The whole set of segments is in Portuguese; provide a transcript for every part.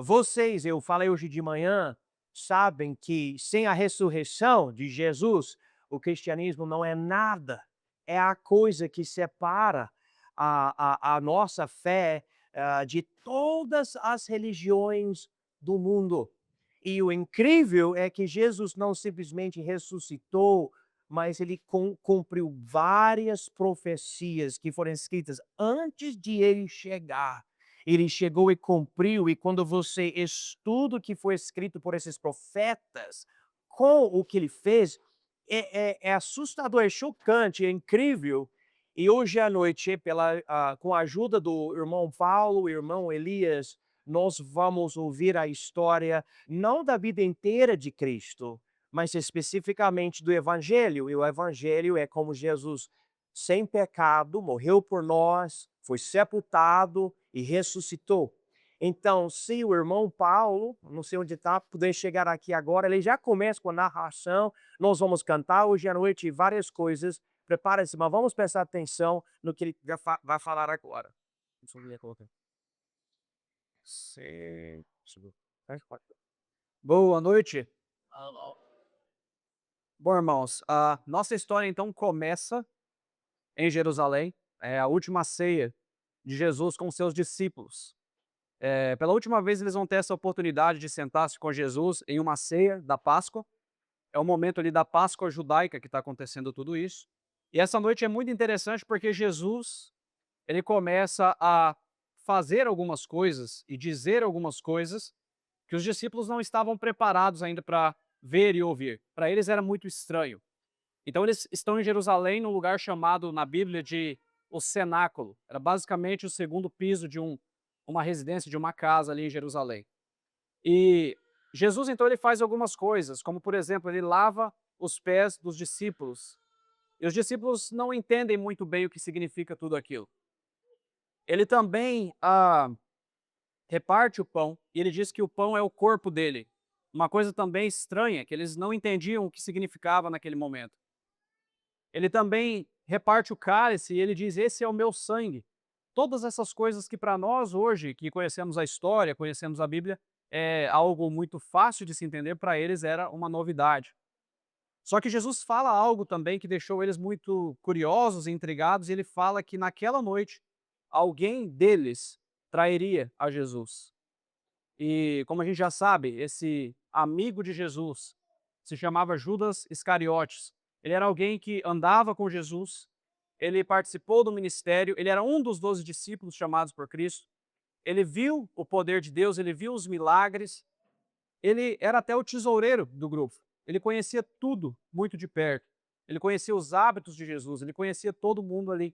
Vocês, eu falei hoje de manhã, sabem que sem a ressurreição de Jesus, o cristianismo não é nada. É a coisa que separa a nossa fé de todas as religiões do mundo. E o incrível é que Jesus não simplesmente ressuscitou, mas ele cumpriu várias profecias que foram escritas antes de ele chegar. Ele chegou e cumpriu, e quando você estuda o que foi escrito por esses profetas, com o que ele fez, é assustador, é chocante, é incrível. E hoje à noite, com a ajuda do irmão Paulo e irmão Elias, nós vamos ouvir a história, não da vida inteira de Cristo, mas especificamente do Evangelho. E o Evangelho é como Jesus, sem pecado, morreu por nós, foi sepultado e ressuscitou. Então, se o irmão Paulo, não sei onde está, puder chegar aqui agora, ele já começa com a narração. Nós vamos cantar hoje à noite várias coisas. Prepare-se, mas vamos prestar atenção no que ele vai falar agora. Deixa eu ver, colocar. Sim. Boa noite. Bom, irmãos, a nossa história então começa em Jerusalém, é a última ceia de Jesus com seus discípulos. Pela última vez eles vão ter essa oportunidade de sentar-se com Jesus em uma ceia da Páscoa. É o momento ali da Páscoa judaica que está acontecendo tudo isso. E essa noite é muito interessante porque Jesus, ele começa a fazer algumas coisas e dizer algumas coisas que os discípulos não estavam preparados ainda para ver e ouvir. Para eles era muito estranho. Então eles estão em Jerusalém, num lugar chamado na Bíblia de o cenáculo. Era basicamente o segundo piso de uma residência, de uma casa ali em Jerusalém. E Jesus então ele faz algumas coisas, como por exemplo, ele lava os pés dos discípulos. E os discípulos não entendem muito bem o que significa tudo aquilo. Ele também reparte o pão, e ele diz que o pão é o corpo dele. Uma coisa também estranha, que eles não entendiam o que significava naquele momento. Ele também reparte o cálice e ele diz: esse é o meu sangue. Todas essas coisas que para nós hoje, que conhecemos a história, conhecemos a Bíblia, é algo muito fácil de se entender, para eles era uma novidade. Só que Jesus fala algo também que deixou eles muito curiosos e intrigados, e ele fala que naquela noite alguém deles trairia a Jesus. E como a gente já sabe, esse amigo de Jesus se chamava Judas Iscariotes. Ele era alguém que andava com Jesus, ele participou do ministério, ele era um dos 12 discípulos chamados por Cristo. Ele viu o poder de Deus, ele viu os milagres, ele era até o tesoureiro do grupo. Ele conhecia tudo muito de perto. Ele conhecia os hábitos de Jesus, ele conhecia todo mundo ali.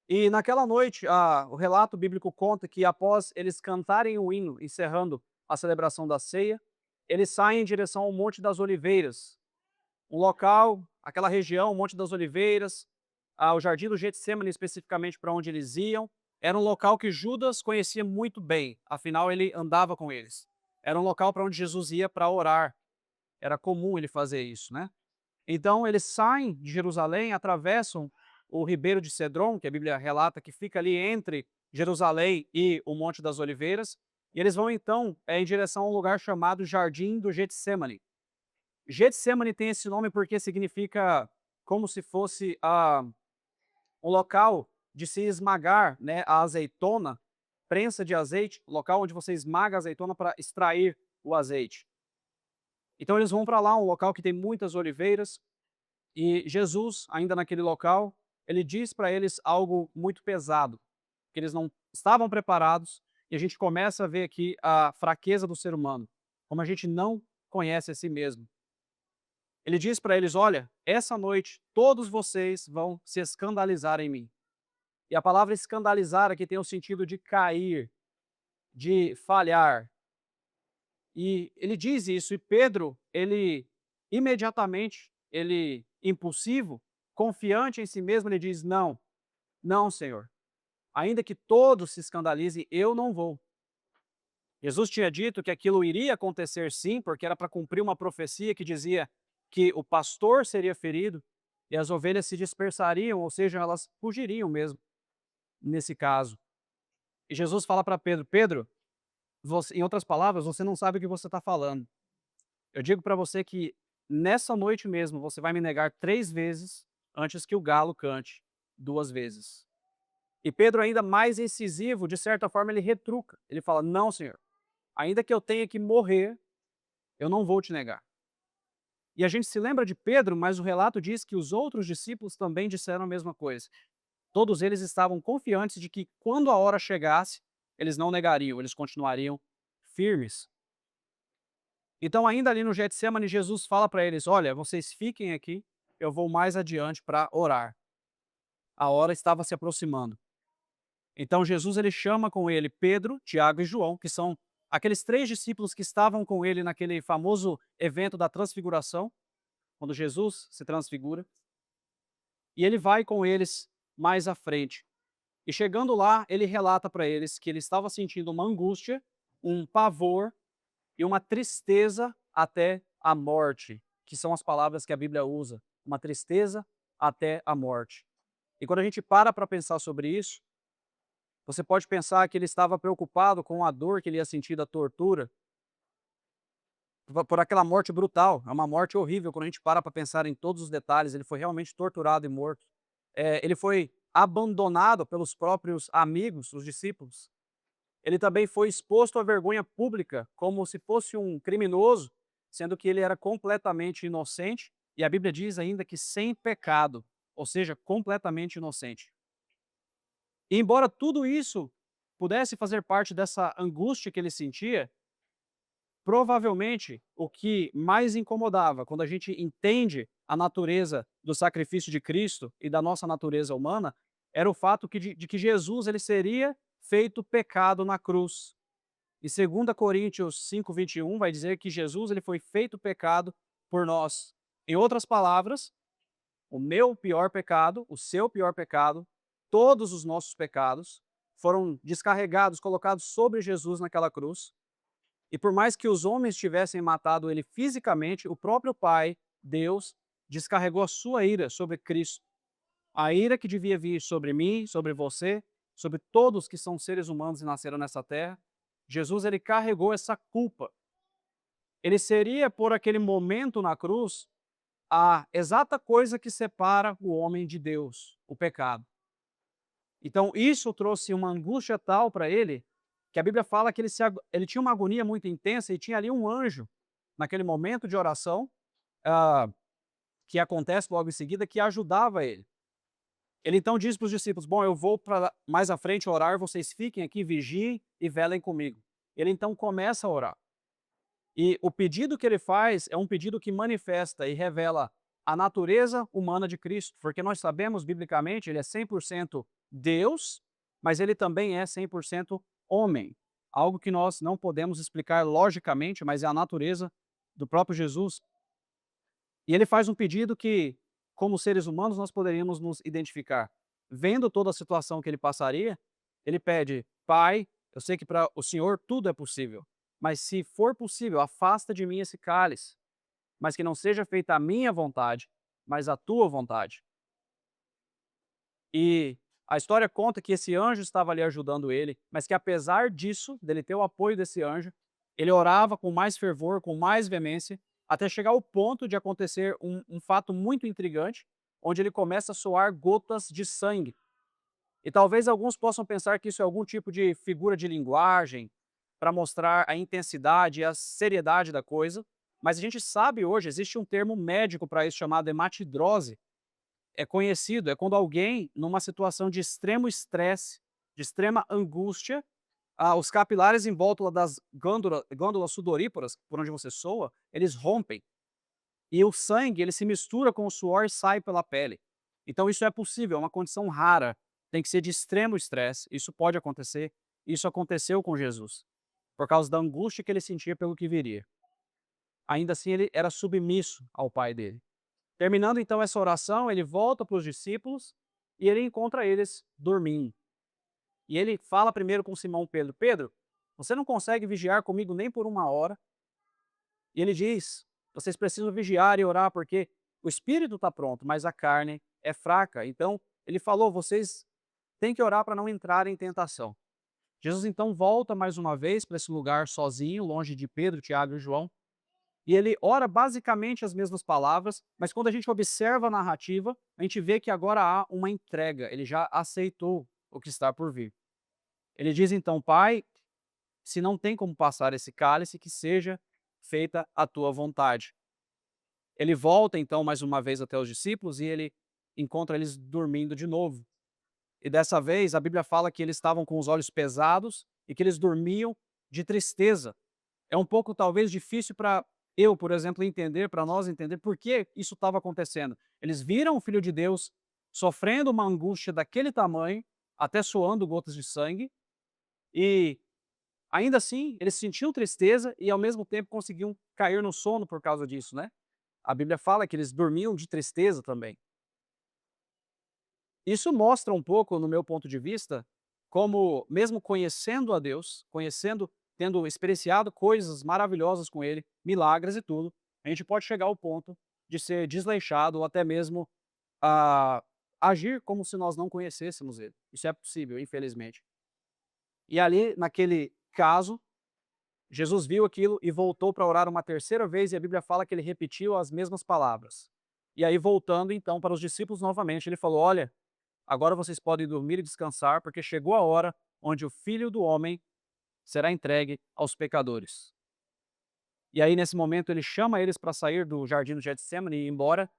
E naquela noite, o relato bíblico conta que após eles cantarem o hino, encerrando a celebração da ceia, eles saem em direção ao Monte das Oliveiras, um local, aquela região, o Monte das Oliveiras, o Jardim do Getsemane especificamente para onde eles iam, era um local que Judas conhecia muito bem, afinal ele andava com eles. Era um local para onde Jesus ia para orar, era comum ele fazer isso, né? Então eles saem de Jerusalém, atravessam o ribeiro de Cedron, que a Bíblia relata que fica ali entre Jerusalém e o Monte das Oliveiras, e eles vão então em direção a um lugar chamado Jardim do Getsemane. Getsemane tem esse nome porque significa como se fosse um local de se esmagar, né, a azeitona, prensa de azeite, local onde você esmaga a azeitona para extrair o azeite. Então eles vão para lá, um local que tem muitas oliveiras, e Jesus, ainda naquele local, ele diz para eles algo muito pesado, que eles não estavam preparados, e a gente começa a ver aqui a fraqueza do ser humano, como a gente não conhece a si mesmo. Ele diz para eles: olha, essa noite todos vocês vão se escandalizar em mim. E a palavra escandalizar aqui tem o sentido de cair, de falhar. E ele diz isso, e Pedro, ele imediatamente, ele impulsivo, confiante em si mesmo, ele diz: não, não, Senhor, ainda que todos se escandalizem, eu não vou. Jesus tinha dito que aquilo iria acontecer sim, porque era para cumprir uma profecia que dizia que o pastor seria ferido e as ovelhas se dispersariam, ou seja, elas fugiriam mesmo, nesse caso. E Jesus fala para Pedro: Pedro, Em outras palavras, você não sabe o que você está falando. Eu digo para você que nessa noite mesmo você vai me negar 3 vezes antes que o galo cante 2 vezes. E Pedro, ainda mais incisivo, de certa forma ele retruca. Ele fala: "Não, Senhor, ainda que eu tenha que morrer, eu não vou te negar". E a gente se lembra de Pedro, mas o relato diz que os outros discípulos também disseram a mesma coisa. Todos eles estavam confiantes de que quando a hora chegasse, eles não negariam, eles continuariam firmes. Então, ainda ali no Getsemane, Jesus fala para eles: "Olha, vocês fiquem aqui, eu vou mais adiante para orar". A hora estava se aproximando. Então Jesus ele chama com ele Pedro, Tiago e João, que são aqueles 3 discípulos que estavam com ele naquele famoso evento da transfiguração, quando Jesus se transfigura, e ele vai com eles mais à frente. E chegando lá, ele relata para eles que ele estava sentindo uma angústia, um pavor e uma tristeza até a morte, que são as palavras que a Bíblia usa, uma tristeza até a morte. E quando a gente para pensar sobre isso, você pode pensar que ele estava preocupado com a dor que ele ia sentir da tortura, por aquela morte brutal, é uma morte horrível quando a gente para pensar em todos os detalhes, ele foi realmente torturado e morto. Ele foi abandonado pelos próprios amigos, os discípulos. Ele também foi exposto à vergonha pública, como se fosse um criminoso, sendo que ele era completamente inocente, e a Bíblia diz ainda que sem pecado, ou seja, completamente inocente. E embora tudo isso pudesse fazer parte dessa angústia que ele sentia, provavelmente o que mais incomodava quando a gente entende a natureza do sacrifício de Cristo e da nossa natureza humana, era o fato de que Jesus ele seria feito pecado na cruz. E 2 Coríntios 5:21 vai dizer que Jesus ele foi feito pecado por nós. Em outras palavras, o meu pior pecado, o seu pior pecado, todos os nossos pecados foram descarregados, colocados sobre Jesus naquela cruz. E por mais que os homens tivessem matado ele fisicamente, o próprio Pai, Deus, descarregou a sua ira sobre Cristo. A ira que devia vir sobre mim, sobre você, sobre todos que são seres humanos e nasceram nessa terra, Jesus ele carregou essa culpa. Ele seria, por aquele momento na cruz, a exata coisa que separa o homem de Deus, o pecado. Então isso trouxe uma angústia tal para ele, que a Bíblia fala que ele tinha uma agonia muito intensa e tinha ali um anjo, naquele momento de oração, ah, que acontece logo em seguida, que ajudava ele. Ele então diz para os discípulos: "Bom, eu vou para mais à frente orar, vocês fiquem aqui, vigiem e velem comigo". Ele então começa a orar. E o pedido que ele faz é um pedido que manifesta e revela a natureza humana de Cristo, porque nós sabemos biblicamente, ele é 100% Deus, mas ele também é 100% homem, algo que nós não podemos explicar logicamente, mas é a natureza do próprio Jesus. E ele faz um pedido que, como seres humanos, nós poderíamos nos identificar. Vendo toda a situação que ele passaria, ele pede: "Pai, eu sei que para o Senhor tudo é possível, mas se for possível, afasta de mim esse cálice, mas que não seja feita a minha vontade, mas a tua vontade". E a história conta que esse anjo estava ali ajudando ele, mas que apesar disso, dele ter o apoio desse anjo, ele orava com mais fervor, com mais veemência, até chegar ao ponto de acontecer um fato muito intrigante, onde ele começa a suar gotas de sangue. E talvez alguns possam pensar que isso é algum tipo de figura de linguagem, para mostrar a intensidade e a seriedade da coisa, mas a gente sabe hoje, existe um termo médico para isso chamado hematidrose, é conhecido, é quando alguém, numa situação de extremo estresse, de extrema angústia, os capilares em volta das glândulas sudoríparas, por onde você soa, eles rompem. E o sangue, ele se mistura com o suor e sai pela pele. Então isso é possível, é uma condição rara. Tem que ser de extremo estresse, isso pode acontecer. Isso aconteceu com Jesus, por causa da angústia que ele sentia pelo que viria. Ainda assim, ele era submisso ao pai dele. Terminando então essa oração, ele volta para os discípulos e ele encontra eles dormindo. E ele fala primeiro com Simão Pedro: "Pedro, você não consegue vigiar comigo nem por 1 hora?" E ele diz: "Vocês precisam vigiar e orar porque o espírito está pronto, mas a carne é fraca". Então ele falou: "Vocês têm que orar para não entrar em tentação". Jesus então volta mais uma vez para esse lugar sozinho, longe de Pedro, Tiago e João, e ele ora basicamente as mesmas palavras, mas quando a gente observa a narrativa, a gente vê que agora há uma entrega, ele já aceitou o que está por vir. Ele diz então: Pai, se não tem como passar esse cálice, que seja feita a tua vontade. Ele volta então mais uma vez até os discípulos e ele encontra eles dormindo de novo. E dessa vez a Bíblia fala que eles estavam com os olhos pesados e que eles dormiam de tristeza. É um pouco talvez difícil para eu, por exemplo, entender, para nós entender por que isso estava acontecendo. Eles viram o Filho de Deus sofrendo uma angústia daquele tamanho, até suando gotas de sangue, e ainda assim eles sentiam tristeza e ao mesmo tempo conseguiam cair no sono por causa disso, né? A Bíblia fala que eles dormiam de tristeza também. Isso mostra um pouco, no meu ponto de vista, como mesmo conhecendo a Deus, conhecendo, tendo experienciado coisas maravilhosas com Ele, milagres e tudo, a gente pode chegar ao ponto de ser desleixado ou até mesmo a agir como se nós não conhecêssemos Ele. Isso é possível, infelizmente. E ali, naquele caso, Jesus viu aquilo e voltou para orar uma terceira vez, e a Bíblia fala que ele repetiu as mesmas palavras. E aí, voltando então para os discípulos novamente, ele falou: Olha, agora vocês podem dormir e descansar, porque chegou a hora onde o Filho do Homem será entregue aos pecadores. E aí, nesse momento, ele chama eles para sair do jardim do Getsemane e ir embora.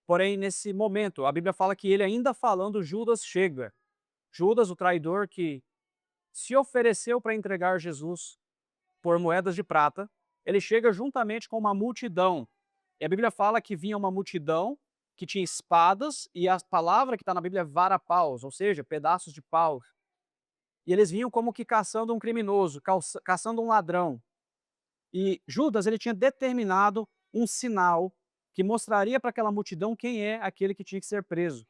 Porém, nesse momento, a Bíblia fala que ele ainda falando, Judas chega. Judas, o traidor que se ofereceu para entregar Jesus por moedas de prata, ele chega juntamente com uma multidão. E a Bíblia fala que vinha uma multidão que tinha espadas, e a palavra que está na Bíblia é vara-paus, ou seja, pedaços de pau. E eles vinham como que caçando um criminoso, caçando um ladrão. E Judas, ele tinha determinado um sinal que mostraria para aquela multidão quem é aquele que tinha que ser preso.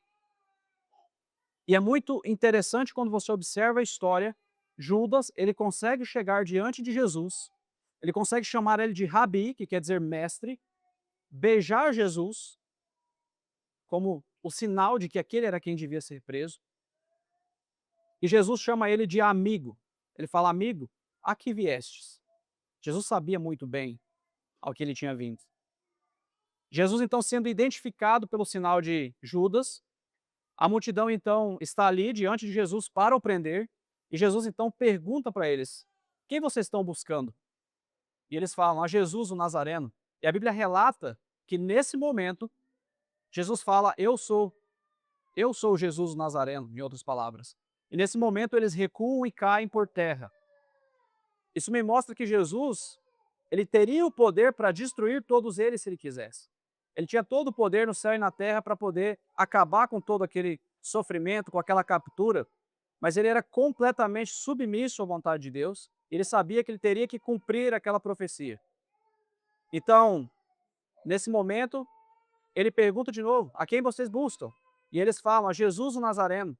E é muito interessante quando você observa a história, Judas, ele consegue chegar diante de Jesus, ele consegue chamar ele de Rabi, que quer dizer mestre, beijar Jesus, como o sinal de que aquele era quem devia ser preso, e Jesus chama ele de amigo. Ele fala: amigo, a que viestes? Jesus sabia muito bem ao que ele tinha vindo. Jesus, então, sendo identificado pelo sinal de Judas, a multidão, então, está ali diante de Jesus para o prender, e Jesus, então, pergunta para eles: quem vocês estão buscando? E eles falam: a Jesus, o Nazareno. E a Bíblia relata que, nesse momento, Jesus fala: eu sou Jesus o Nazareno, em outras palavras. E nesse momento eles recuam e caem por terra. Isso me mostra que Jesus, ele teria o poder para destruir todos eles se ele quisesse. Ele tinha todo o poder no céu e na terra para poder acabar com todo aquele sofrimento, com aquela captura, mas ele era completamente submisso à vontade de Deus, e ele sabia que ele teria que cumprir aquela profecia. Então, nesse momento, ele pergunta de novo: a quem vocês buscam? E eles falam: a Jesus o Nazareno.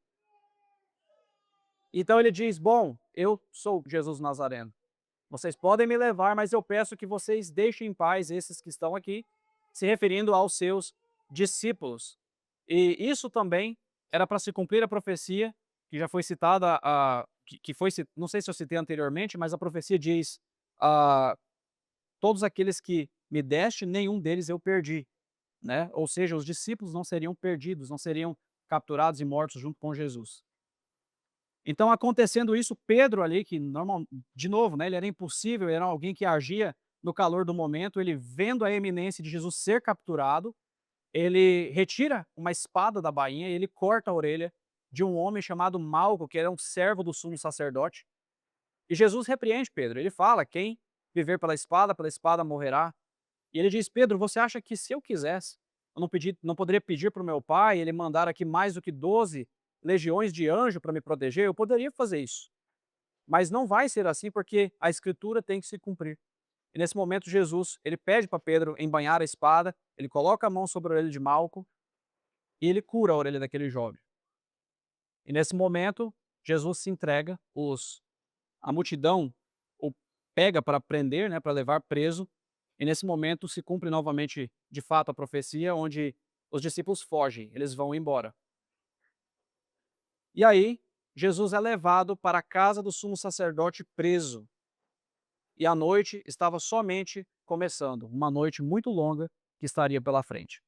Então ele diz: bom, eu sou Jesus o Nazareno. Vocês podem me levar, mas eu peço que vocês deixem em paz esses que estão aqui, se referindo aos seus discípulos. E isso também era para se cumprir a profecia que já foi citada, que foi, não sei se eu citei anteriormente, mas a profecia diz: ah, todos aqueles que me deste, nenhum deles eu perdi, né? Ou seja, os discípulos não seriam perdidos, não seriam capturados e mortos junto com Jesus. Então, acontecendo isso, Pedro ali, que normal, de novo, né, ele era impossível, era alguém que agia no calor do momento, ele vendo a eminência de Jesus ser capturado, ele retira uma espada da bainha e ele corta a orelha de um homem chamado Malco, que era um servo do sumo sacerdote. E Jesus repreende Pedro, ele fala: quem viver pela espada morrerá. E ele diz: Pedro, você acha que se eu quisesse, eu não poderia pedir para o meu pai, ele mandar aqui mais do que 12 legiões de anjo para me proteger? Eu poderia fazer isso. Mas não vai ser assim, porque a escritura tem que se cumprir. E nesse momento Jesus, ele pede para Pedro embainhar a espada, ele coloca a mão sobre a orelha de Malco e ele cura a orelha daquele jovem. E nesse momento, Jesus se entrega, a multidão o pega para prender, né, para levar preso, e nesse momento se cumpre novamente, de fato, a profecia, onde os discípulos fogem, eles vão embora. E aí, Jesus é levado para a casa do sumo sacerdote preso, e a noite estava somente começando, uma noite muito longa que estaria pela frente.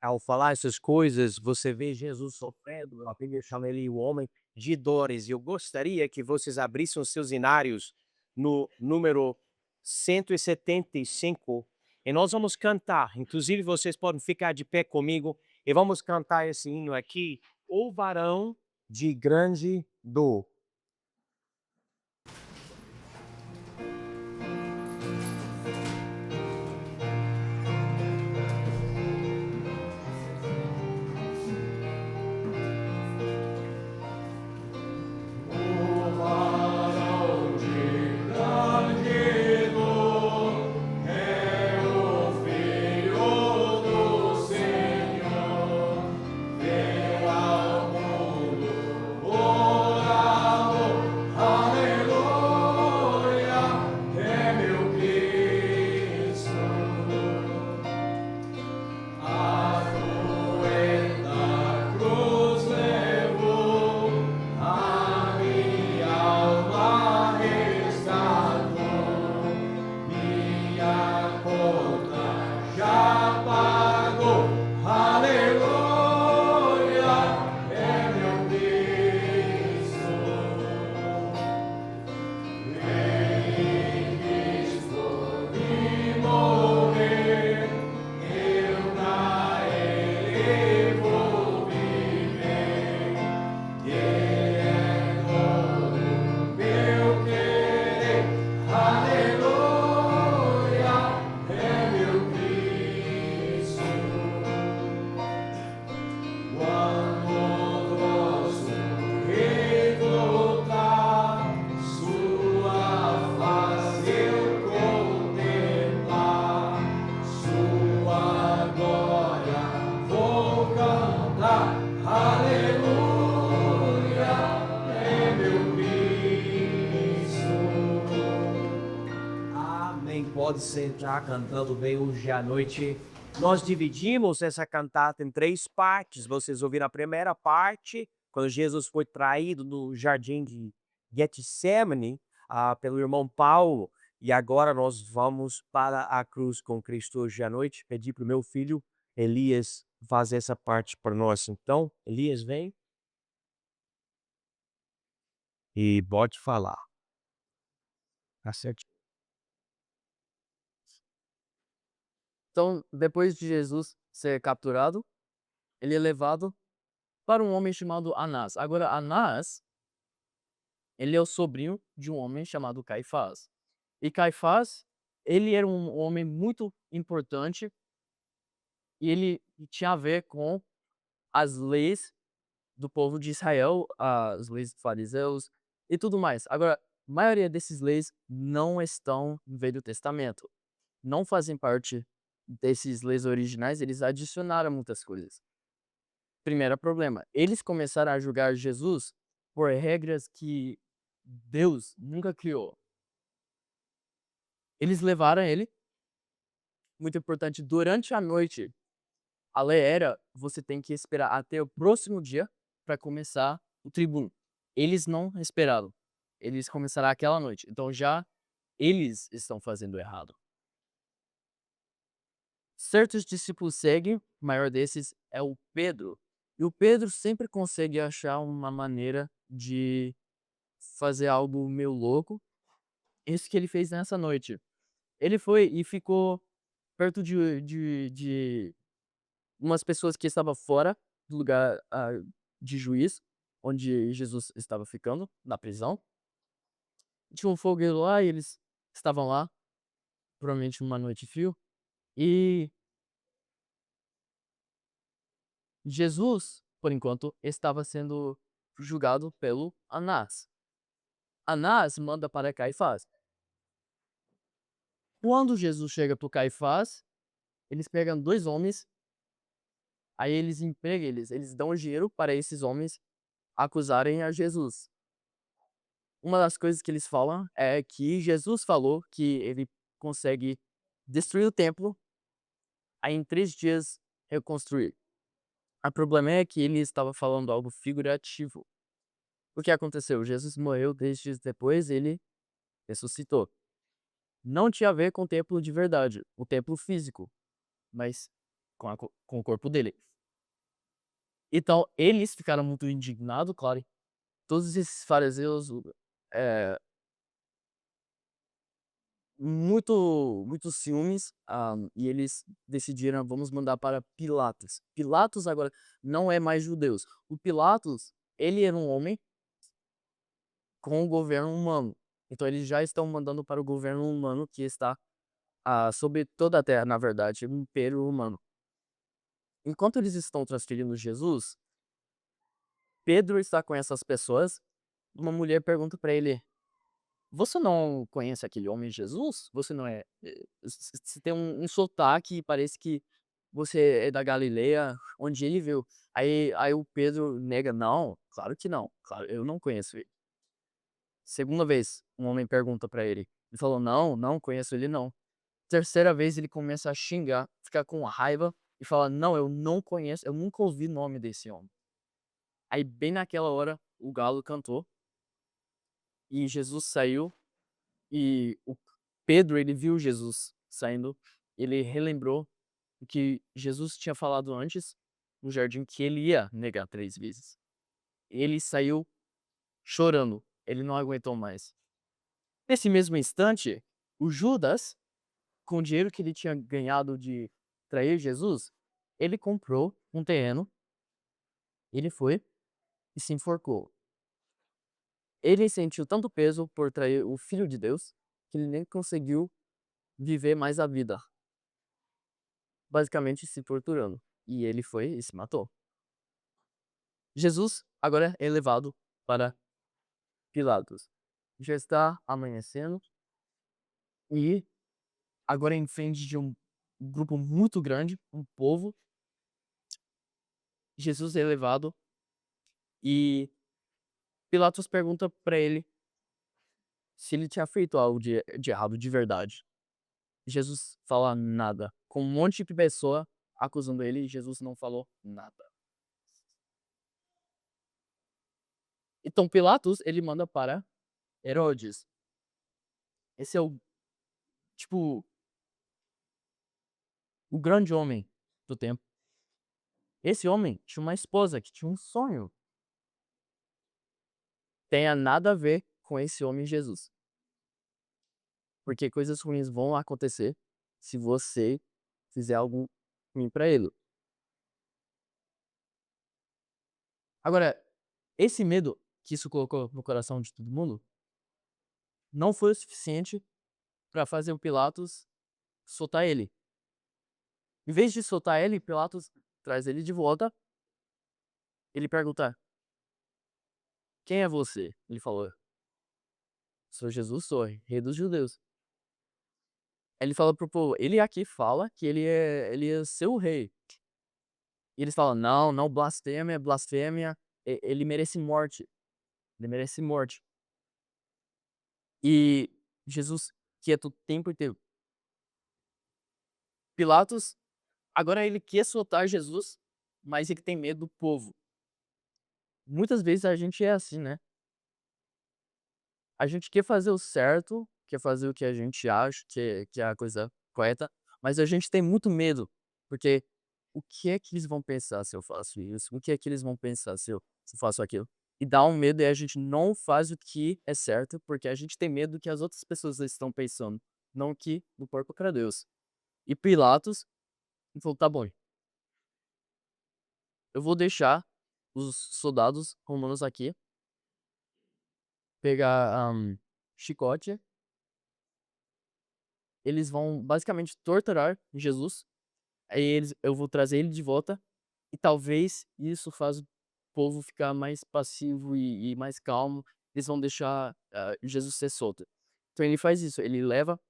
Ao falar essas coisas, você vê Jesus sofrendo. A Bíblia chama ele o homem de dores. E eu gostaria que vocês abrissem os seus inários no número 175. E nós vamos cantar. Inclusive, vocês podem ficar de pé comigo e vamos cantar esse hino aqui. O varão de grande dor. Amém. Pode sentar cantando bem hoje à noite. Nós dividimos essa cantata em três partes. Vocês ouviram a primeira parte, quando Jesus foi traído no jardim de Getsemane, pelo irmão Paulo. E agora nós vamos para a cruz com Cristo hoje à noite. Pedi para o meu filho Elias fazer essa parte para nós. Então, Elias, vem e pode falar. Tá certo. Então, depois de Jesus ser capturado, ele é levado para um homem chamado Anás. Agora, Anás, ele é o sobrinho de um homem chamado Caifás. E Caifás, ele era um homem muito importante e ele tinha a ver com as leis do povo de Israel, as leis dos fariseus e tudo mais. Agora, a maioria desses leis não estão no Velho Testamento. Não fazem parte desses leis originais, eles adicionaram muitas coisas. Primeiro problema, eles começaram a julgar Jesus por regras que Deus nunca criou. Eles levaram ele, muito importante, durante a noite. A lei era, você tem que esperar até o próximo dia para começar o tribuno. Eles não esperaram. Eles começaram aquela noite. Então já eles estão fazendo errado. Certos discípulos seguem, o maior desses é o Pedro. E o Pedro sempre consegue achar uma maneira de fazer algo meio louco. Isso que ele fez nessa noite. Ele foi e ficou perto de umas pessoas que estavam fora do lugar de juiz, onde Jesus estava ficando, na prisão. Tinha um fogueiro lá e eles estavam lá, provavelmente numa noite de frio. E Jesus, por enquanto, estava sendo julgado pelo Anás. Anás manda para Caifás. Quando Jesus chega para o Caifás, eles pegam dois homens, aí eles empregam eles dão dinheiro para esses homens acusarem a Jesus. Uma das coisas que eles falam é que Jesus falou que ele consegue destruir o templo, aí em 3 dias reconstruir. O problema é que ele estava falando algo figurativo. O que aconteceu? Jesus morreu, 10 dias depois ele ressuscitou. Não tinha a ver com o templo de verdade, o templo físico, mas com o corpo dele. Então, eles ficaram muito indignados, claro. Todos esses fariseus, eh, muito ciúmes, e eles decidiram: vamos mandar para Pilatos. Pilatos agora não é mais judeus. O Pilatos, ele era um homem com o governo humano. Então eles já estão mandando para o governo humano que está sobre toda a terra, na verdade, o império humano. Enquanto eles estão transferindo Jesus, Pedro está com essas pessoas. Uma mulher pergunta para ele: você não conhece aquele homem Jesus? Você não é. Você tem um sotaque e parece que você é da Galileia, onde ele veio. Aí o Pedro nega: não, claro que não. Claro, eu não conheço ele. Segunda vez, um homem pergunta pra ele. Ele falou: não, não conheço ele não. Terceira vez ele começa a xingar, ficar com raiva e fala: não, eu não conheço, eu nunca ouvi o nome desse homem. Aí bem naquela hora o galo cantou e Jesus saiu e o Pedro, ele viu Jesus saindo, ele relembrou o que Jesus tinha falado antes no jardim, que ele ia negar 3 vezes. Ele saiu chorando, ele não aguentou mais. Nesse mesmo instante, o Judas, com o dinheiro que ele tinha ganhado de trair Jesus, ele comprou um terreno, ele foi e se enforcou. Ele sentiu tanto peso por trair o Filho de Deus que ele nem conseguiu viver mais a vida, basicamente se torturando. E ele foi e se matou. Jesus agora é levado para Pilatos. Já está amanhecendo e agora em frente de um grupo muito grande, um povo, Jesus é levado e Pilatos pergunta para ele se ele tinha feito algo de errado de verdade. Jesus fala nada. Com um monte de pessoa acusando ele, Jesus não falou nada. Então Pilatos, ele manda para Herodes. Esse é tipo, o grande homem do tempo. Esse homem tinha uma esposa que tinha um sonho. Tenha nada a ver com esse homem Jesus. Porque coisas ruins vão acontecer se você fizer algo ruim para ele. Agora, esse medo que isso colocou no coração de todo mundo não foi o suficiente para fazer o Pilatos soltar ele. Em vez de soltar ele, Pilatos traz ele de volta. Ele pergunta: quem é você? Ele falou: sou Jesus, sou rei dos judeus. Aí ele fala pro povo: ele aqui fala que ele é seu rei. E eles falam: não, não, blasfêmia, blasfêmia. Ele merece morte. Ele merece morte. E Jesus quieto o tempo inteiro. Pilatos, agora ele quer soltar Jesus, mas ele tem medo do povo. Muitas vezes a gente é assim, né? A gente quer fazer o certo, quer fazer o que a gente acha que é a coisa correta, mas a gente tem muito medo, porque o que é que eles vão pensar se eu faço isso? O que é que eles vão pensar se eu faço aquilo? E dá um medo e a gente não faz o que é certo, porque a gente tem medo do que as outras pessoas estão pensando, não que no porco para Deus. E Pilatos falou: tá bom, eu vou deixar os soldados romanos aqui pegar chicote. Eles vão basicamente torturar Jesus. Aí eu vou trazer ele de volta. E talvez isso faz o povo ficar mais passivo e mais calmo. Eles vão deixar Jesus ser solto. Então ele faz isso, ele leva.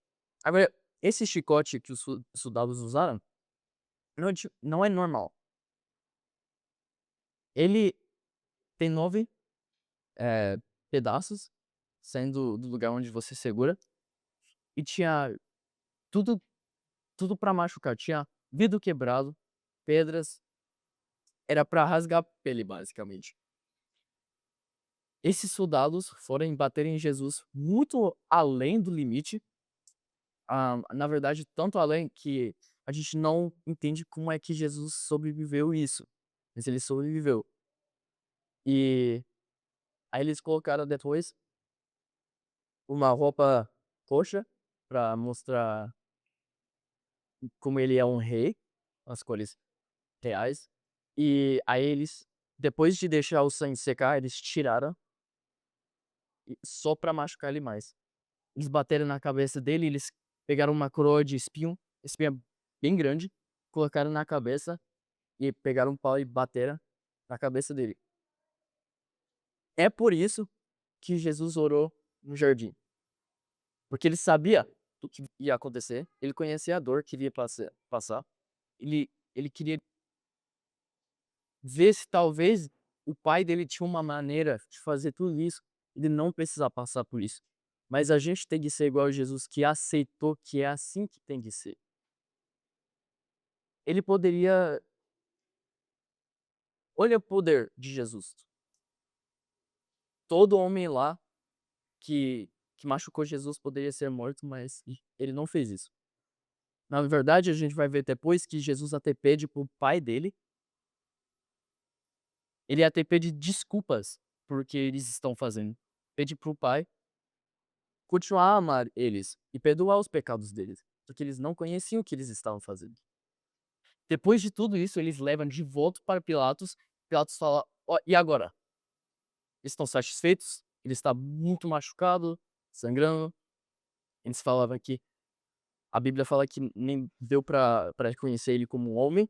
Agora, esse chicote que os soldados usaram não é normal. Ele tem 9 pedaços saindo do lugar onde você segura. E tinha tudo, tudo para machucar. Tinha vidro quebrado, pedras. Era para rasgar a pele, basicamente. Esses soldados foram bater em Jesus muito além do limite. Na verdade, tanto além que a gente não entende como é que Jesus sobreviveu isso. Mas ele sobreviveu. E aí eles colocaram depois uma roupa roxa para mostrar como ele é um rei, as cores reais. E aí eles, depois de deixar o sangue secar, eles tiraram só pra machucar ele mais. Eles bateram na cabeça dele, eles pegaram uma coroa de espinho bem grande, colocaram na cabeça e pegaram um pau e bateram na cabeça dele. É por isso que Jesus orou no jardim. Porque ele sabia o que ia acontecer, ele conhecia a dor que iria passar. Ele queria ver se talvez o pai dele tinha uma maneira de fazer tudo isso, ele não precisar passar por isso. Mas a gente tem que ser igual a Jesus, que aceitou que é assim que tem que ser. Ele poderia. Olha o poder de Jesus. Todo homem lá que machucou Jesus poderia ser morto, mas ele não fez isso. Na verdade, a gente vai ver depois que Jesus até pede pro pai dele. Ele até pede desculpas por que eles estão fazendo. Pede pro pai continuar a amar eles e perdoar os pecados deles, porque eles não conheciam o que eles estavam fazendo. Depois de tudo isso, eles levam de volta para Pilatos. Pilatos fala: "Ó, e agora? Eles estão satisfeitos? Ele está muito machucado, sangrando." Eles falavam que a Bíblia fala que nem deu para reconhecer ele como um homem.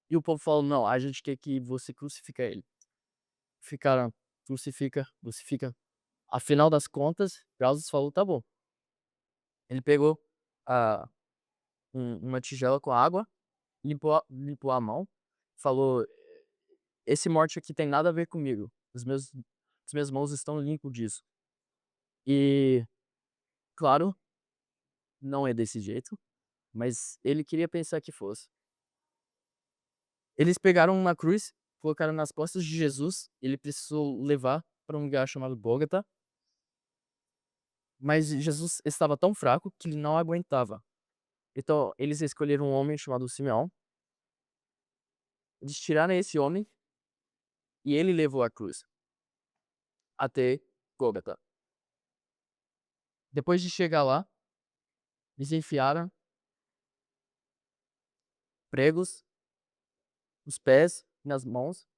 E o povo falou: "Não, a gente quer que você crucifica ele." Ficaram: "Crucifica, crucifica." Afinal das contas, Pilatos falou: "Tá bom." Ele pegou a uma tigela com água, limpou a mão, falou: "Esse morte aqui tem nada a ver comigo. As minhas mãos estão limpas disso." E, claro, não é desse jeito, mas ele queria pensar que fosse. Eles pegaram uma cruz, colocaram nas costas de Jesus, ele precisou levar para um lugar chamado Gólgota, mas Jesus estava tão fraco que ele não aguentava. Então, eles escolheram um homem chamado Simeão. Eles tiraram esse homem e ele levou a cruz até Gólgota. Depois de chegar lá, eles enfiaram pregos nos pés e nas mãos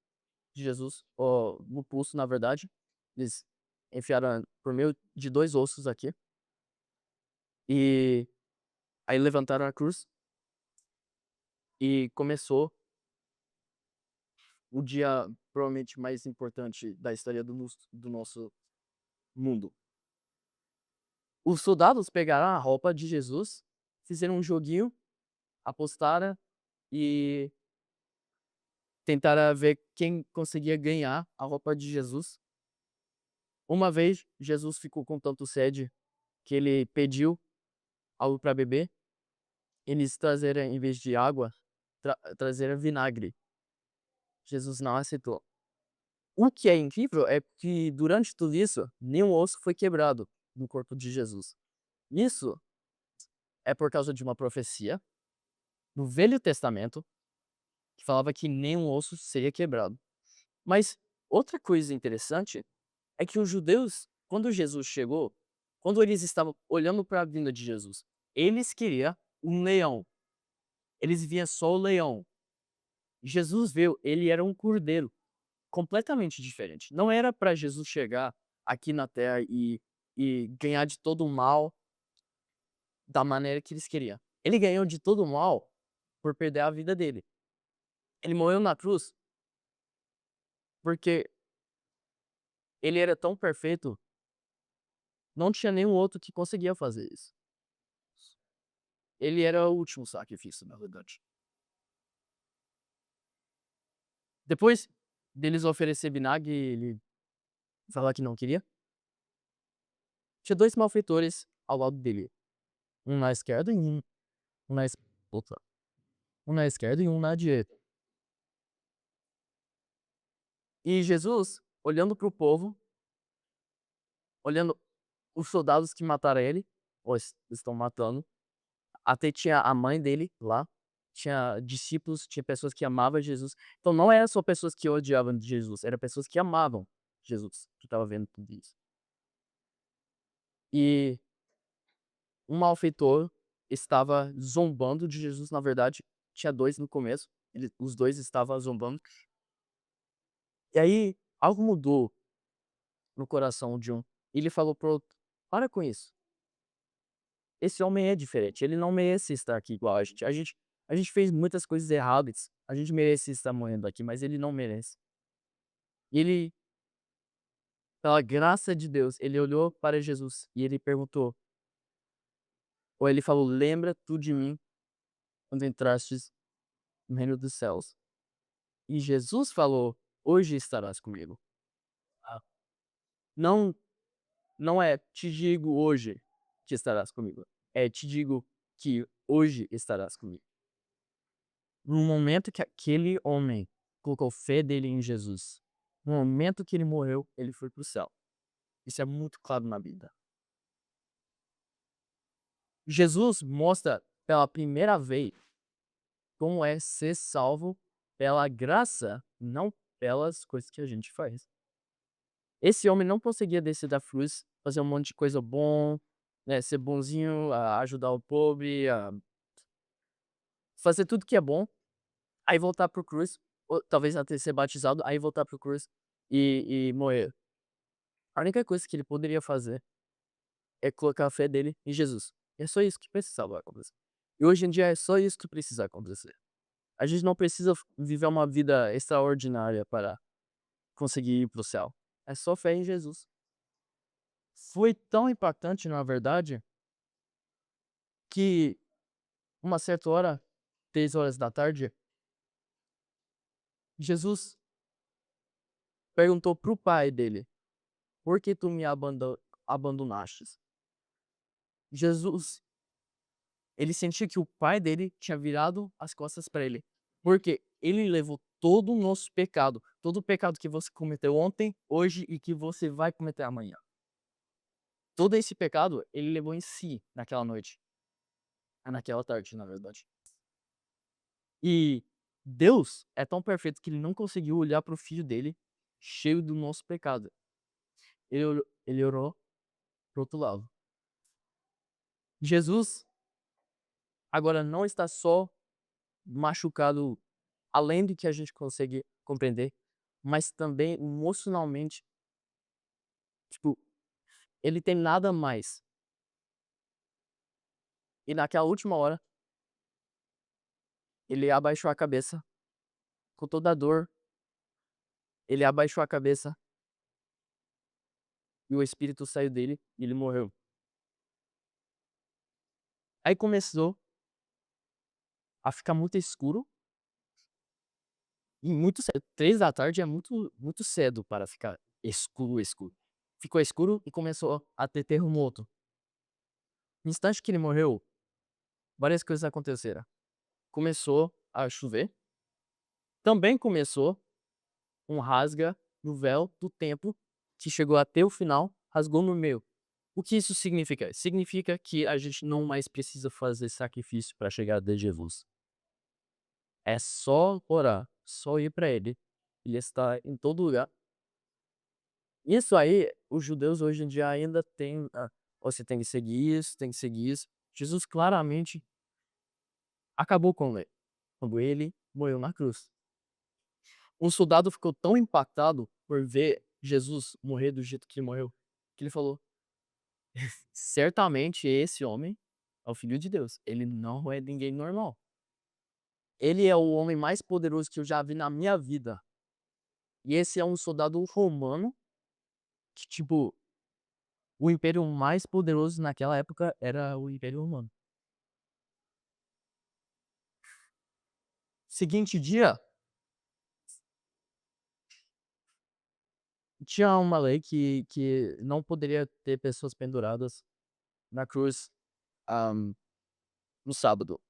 de Jesus, ou no pulso, na verdade. Eles enfiaram por meio de 2 ossos aqui. E aí levantaram a cruz e começou o dia provavelmente mais importante da história do nosso mundo. Os soldados pegaram a roupa de Jesus, fizeram um joguinho, apostaram e tentaram ver quem conseguia ganhar a roupa de Jesus. Uma vez, Jesus ficou com tanto sede que ele pediu algo para beber. Eles trazeram, em vez de água, trazeram vinagre. Jesus não aceitou. O que é incrível é que durante tudo isso, nenhum osso foi quebrado no corpo de Jesus. Isso é por causa de uma profecia no Velho Testamento que falava que nenhum osso seria quebrado. Mas outra coisa interessante é que os judeus, quando Jesus chegou, quando eles estavam olhando para a vinda de Jesus, eles queriam um leão. Eles viam só o leão. Jesus veio, ele era um cordeiro, completamente diferente. Não era para Jesus chegar aqui na Terra e ganhar de todo o mal da maneira que eles queriam. Ele ganhou de todo o mal por perder a vida dele. Ele morreu na cruz porque ele era tão perfeito, não tinha nenhum outro que conseguia fazer isso. Ele era o último sacrifício, na verdade. Depois deles oferecer vinagre, ele falar que não queria, tinha 2 malfeitores ao lado dele. Um na esquerda e um na esquerda. um na esquerda e um na direita. E Jesus, olhando para o povo, olhando os soldados que mataram ele, ou estão matando, até tinha a mãe dele lá, tinha discípulos, tinha pessoas que amavam Jesus. Então não era só pessoas que odiavam Jesus, eram pessoas que amavam Jesus, que estavam vendo tudo isso. E um malfeitor estava zombando de Jesus, na verdade, tinha dois no começo, os dois estavam zombando. E aí algo mudou no coração de um. Ele falou pro outro: para com isso. Esse homem é diferente, ele não merece estar aqui igual a gente. A gente fez muitas coisas erradas, a gente merece estar morrendo aqui, mas ele não merece. E ele, pela graça de Deus, ele olhou para Jesus e ele perguntou, ou ele falou: lembra tu de mim quando entrastes no reino dos céus. E Jesus falou: hoje estarás comigo. Ah, Não, não é te digo hoje que estarás comigo, é te digo que hoje estarás comigo. No momento que aquele homem colocou fé dele em Jesus, no momento que ele morreu, ele foi para o céu. Isso é muito claro na Bíblia. Jesus mostra pela primeira vez como é ser salvo pela graça, não pelas coisas que a gente faz. Esse homem não conseguia descer da cruz, fazer um monte de coisa bom, né, ser bonzinho, ajudar o pobre, fazer tudo que é bom, aí voltar pro cruz, ou talvez até ser batizado, aí voltar pro cruz e morrer. A única coisa que ele poderia fazer é colocar a fé dele em Jesus. E é só isso que precisava acontecer. E hoje em dia é só isso que precisa acontecer. A gente não precisa viver uma vida extraordinária para conseguir ir pro céu. É só fé em Jesus. Foi tão impactante, na verdade, que uma certa hora, 3 horas da tarde, Jesus perguntou pro pai dele: por que tu me abandonastes? Jesus, ele sentia que o pai dele tinha virado as costas para ele, porque ele levou todo o nosso pecado, todo o pecado que você cometeu ontem, hoje e que você vai cometer amanhã. Todo esse pecado ele levou em si naquela noite, naquela tarde, na verdade. E Deus é tão perfeito que ele não conseguiu olhar para o filho dele cheio do nosso pecado. Ele orou pro outro lado. Jesus agora não está só machucado além do que a gente consegue compreender, mas também emocionalmente, tipo, ele tem nada mais. E naquela última hora, ele abaixou a cabeça com toda a dor, ele abaixou a cabeça e o espírito saiu dele e ele morreu. Aí começou a ficar muito escuro e muito cedo. 3 da tarde é muito cedo para ficar escuro, escuro. Ficou escuro e começou a ter terremoto. No instante que ele morreu, várias coisas aconteceram. Começou a chover. Também começou um rasga no véu do templo que chegou até o final, rasgou no meio. O que isso significa? Significa que a gente não mais precisa fazer sacrifício para chegar até Jesus. É só orar, só ir para ele. Ele está em todo lugar. Isso aí, os judeus hoje em dia ainda têm. Você tem que seguir isso, tem que seguir isso. Jesus claramente acabou com ele quando ele morreu na cruz. Um soldado ficou tão impactado por ver Jesus morrer do jeito que ele morreu, que ele falou: certamente esse homem é o filho de Deus. Ele não é ninguém normal. Ele é o homem mais poderoso que eu já vi na minha vida. E esse é um soldado romano que, tipo, o império mais poderoso naquela época era o Império Romano. Seguinte dia, tinha uma lei que não poderia ter pessoas penduradas na cruz, no sábado.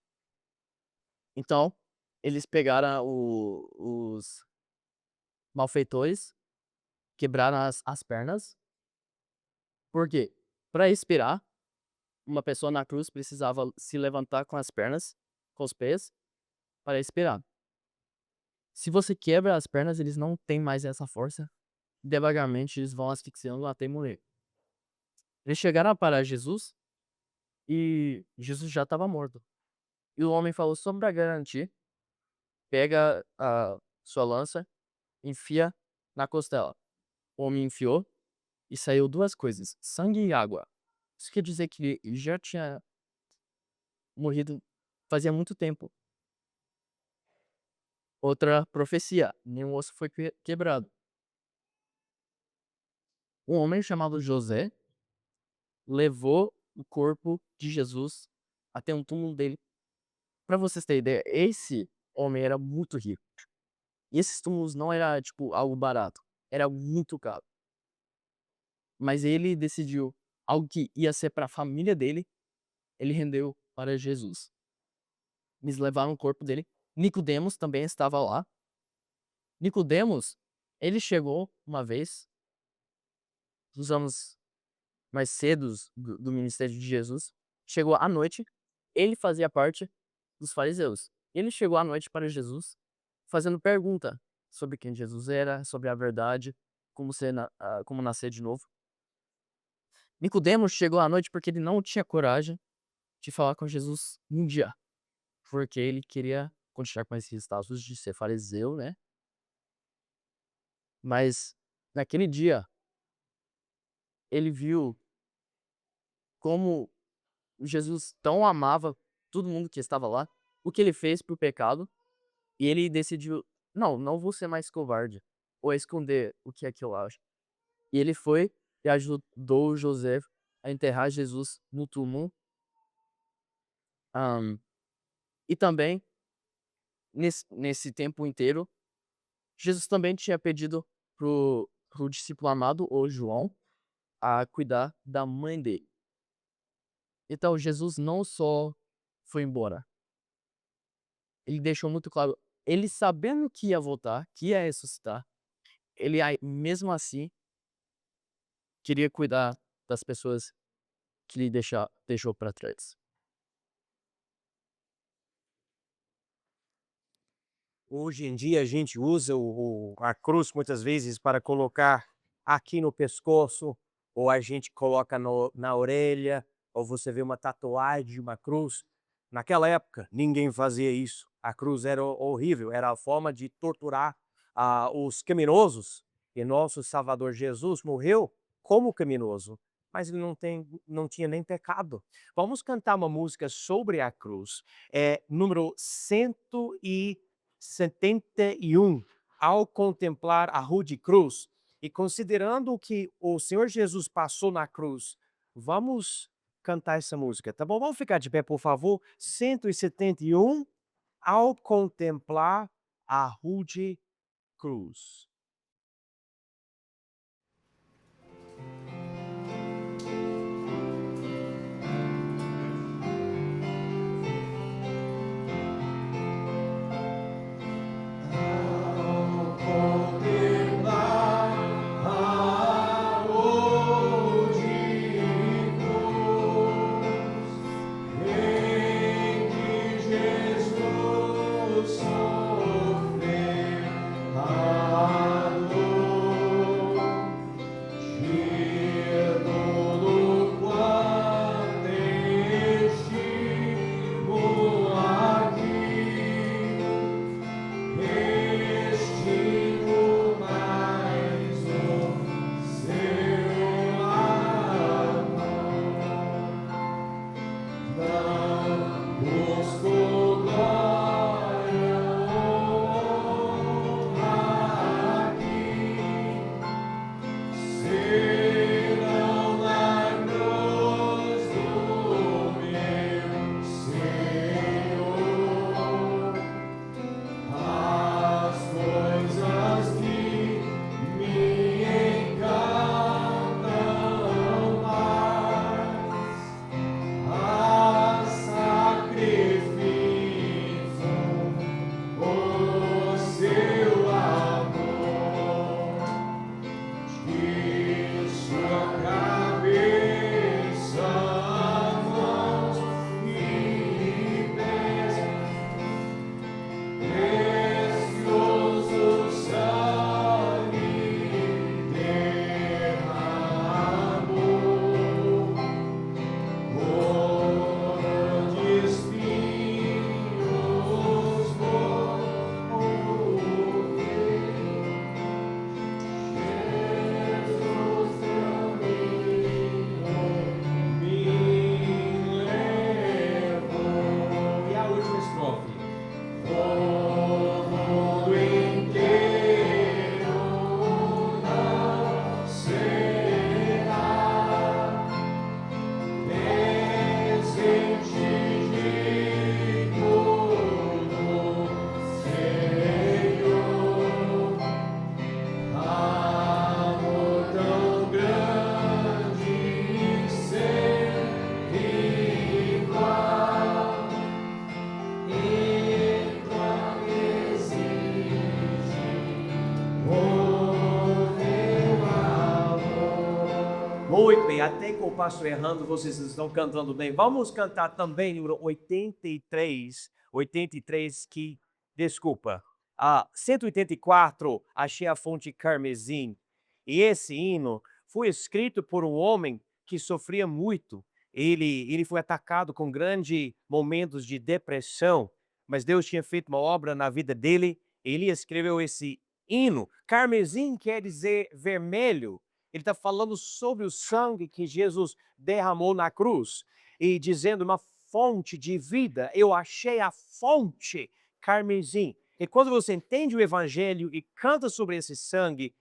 Então, eles pegaram os malfeitores, quebraram as pernas. Por quê? Para expirar, uma pessoa na cruz precisava se levantar com as pernas, com os pés, para expirar. Se você quebra as pernas, eles não têm mais essa força. Devagarmente eles vão asfixiando até morrer. Eles chegaram para Jesus e Jesus já estava morto. E o homem falou: só para garantir, pega a sua lança, enfia na costela. O homem enfiou e saiu duas coisas: sangue e água. Isso quer dizer que ele já tinha morrido fazia muito tempo. Outra profecia: nenhum osso foi quebrado. Um homem chamado José levou o corpo de Jesus até um túmulo dele. Para vocês terem ideia, esse homem era muito rico. E esses túmulos não era tipo algo barato, era muito caro. Mas ele decidiu algo que ia ser para a família dele, ele rendeu para Jesus. Eles levaram o corpo dele. Nicodemos também estava lá. Nicodemos, ele chegou uma vez, nos anos mais cedos do ministério de Jesus, chegou à noite, ele fazia parte dos fariseus. Ele chegou à noite para Jesus, fazendo pergunta sobre quem Jesus era, sobre a verdade, como nascer de novo. Nicodemos chegou à noite porque ele não tinha coragem de falar com Jesus um dia, porque ele queria continuar com esse status de ser fariseu, né? Mas naquele dia, ele viu como Jesus tão amava todo mundo que estava lá, o que ele fez pro pecado, e ele decidiu: não vou ser mais covarde, ou esconder o que é que eu acho. E ele foi e ajudou José a enterrar Jesus no túmulo. E também, nesse tempo inteiro, Jesus também tinha pedido pro discípulo amado, o João, a cuidar da mãe dele. Então, Jesus não só foi embora, ele deixou muito claro, ele sabendo que ia voltar, que ia ressuscitar, ele mesmo assim queria cuidar das pessoas que ele deixou para trás. Hoje em dia a gente usa a cruz muitas vezes para colocar aqui no pescoço, ou a gente coloca na orelha, ou você vê uma tatuagem de uma cruz. Naquela época, ninguém fazia isso. A cruz era horrível, era a forma de torturar os criminosos. E nosso Salvador Jesus morreu como criminoso, mas ele não tinha nem pecado. Vamos cantar uma música sobre a cruz. É número 171, ao contemplar a rude cruz. E considerando o que o Senhor Jesus passou na cruz, vamos cantar essa música, tá bom? Vamos ficar de pé, por favor. 171, ao contemplar a rude cruz. Jesus sofreu. Muito bem, até com o pastor errando, vocês estão cantando bem. Vamos cantar também número 83, desculpa, 184, Achei a Fonte Carmesim. E esse hino foi escrito por um homem que sofria muito. Ele foi atacado com grandes momentos de depressão, mas Deus tinha feito uma obra na vida dele. Ele escreveu esse hino. Carmesim quer dizer vermelho. Ele está falando sobre o sangue que Jesus derramou na cruz e dizendo uma fonte de vida. Eu achei a fonte carmesim. E quando você entende o evangelho e canta sobre esse sangue,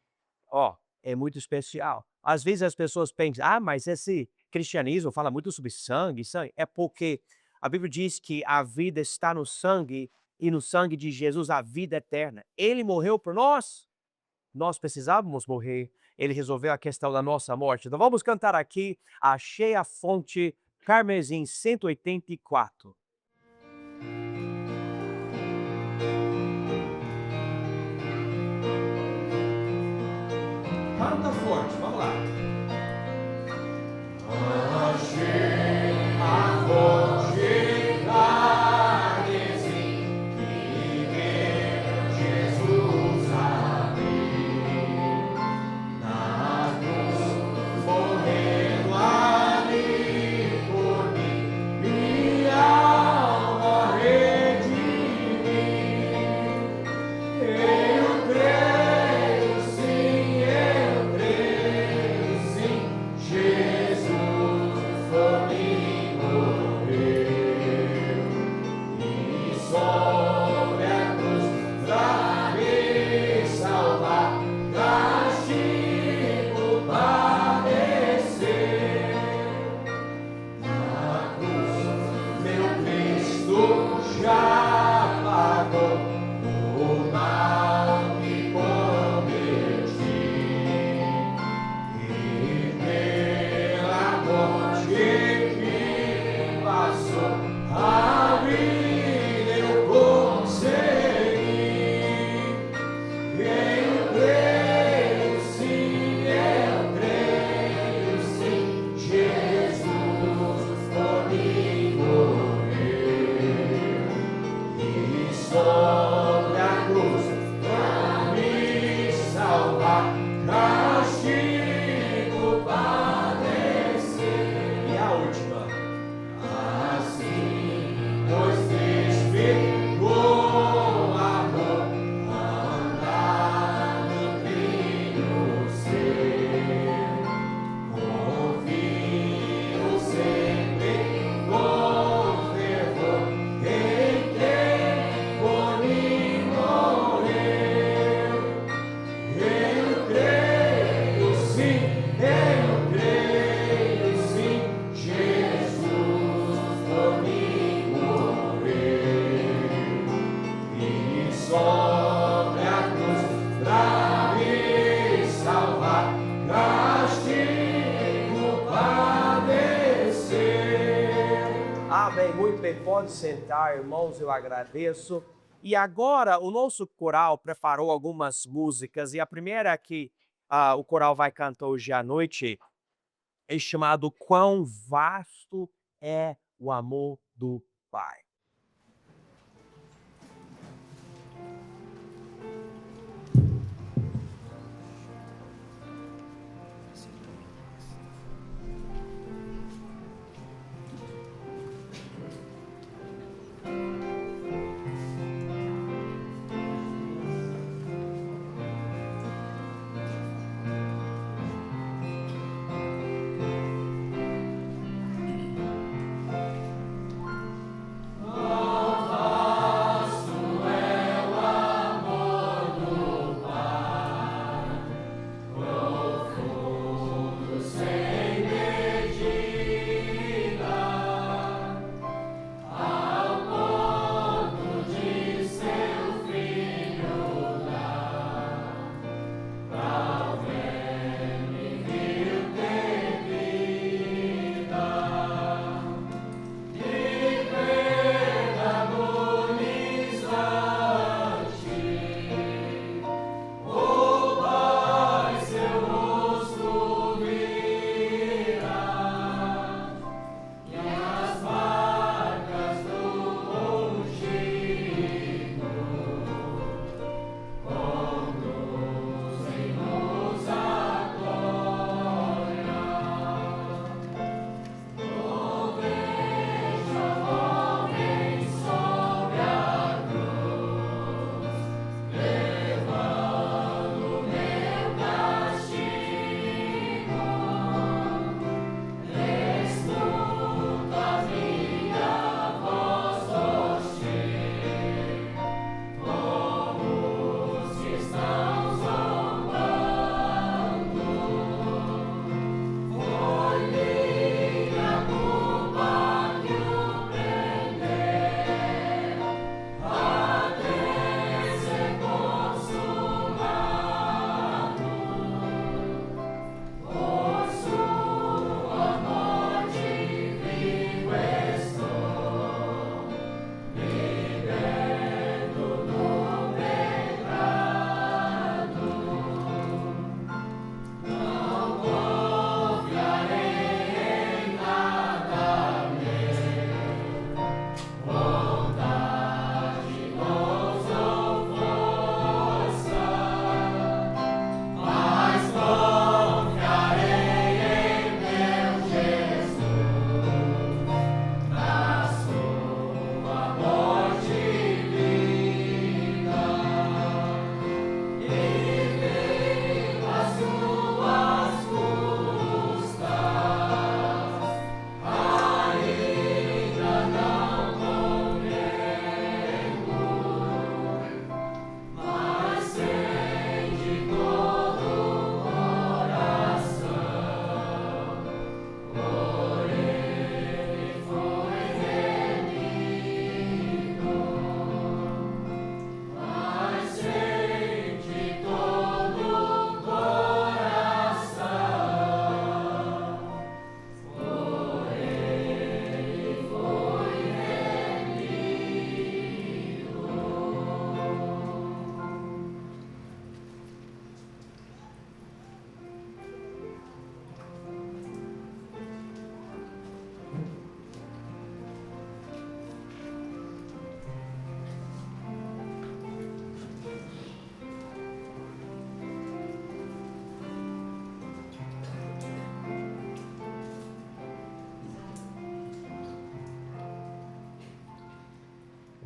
é muito especial. Às vezes as pessoas pensam, mas esse cristianismo fala muito sobre sangue. É porque a Bíblia diz que a vida está no sangue e no sangue de Jesus a vida eterna. Ele morreu por nós. Nós precisávamos morrer. Ele resolveu a questão da nossa morte. Então vamos cantar aqui, Achei a Fonte Carmesim 184. Canta forte, vamos lá. Achei a fonte carmesim que meu Jesus abriu na cruz, morrendo ali por mim, minha alma redimir. Eu creio, sim, Jesus por mim morreu, e sobre a cruz pra me salvar, castigo padeceu. Na cruz meu Cristo já pagou o mal que cometi. A vida eu consegui. Eu creio sim, Jesus por mim morreu, e sobre a cruz pra me salvar, castigo padeceu. E a última. Pois Cristo com amor andar no trilho seu, confio sempre com fervor em quem por mim morreu. Eu creio sim, Jesus por mim morreu, e sobre a cruz pra me salvar, castigo padeceu. Amém, muito bem, pode sentar, irmãos, eu agradeço. E agora o nosso coral preparou algumas músicas, e a primeira que o coral vai cantar hoje à noite é chamado Quão Vasto é o Amor do Pai.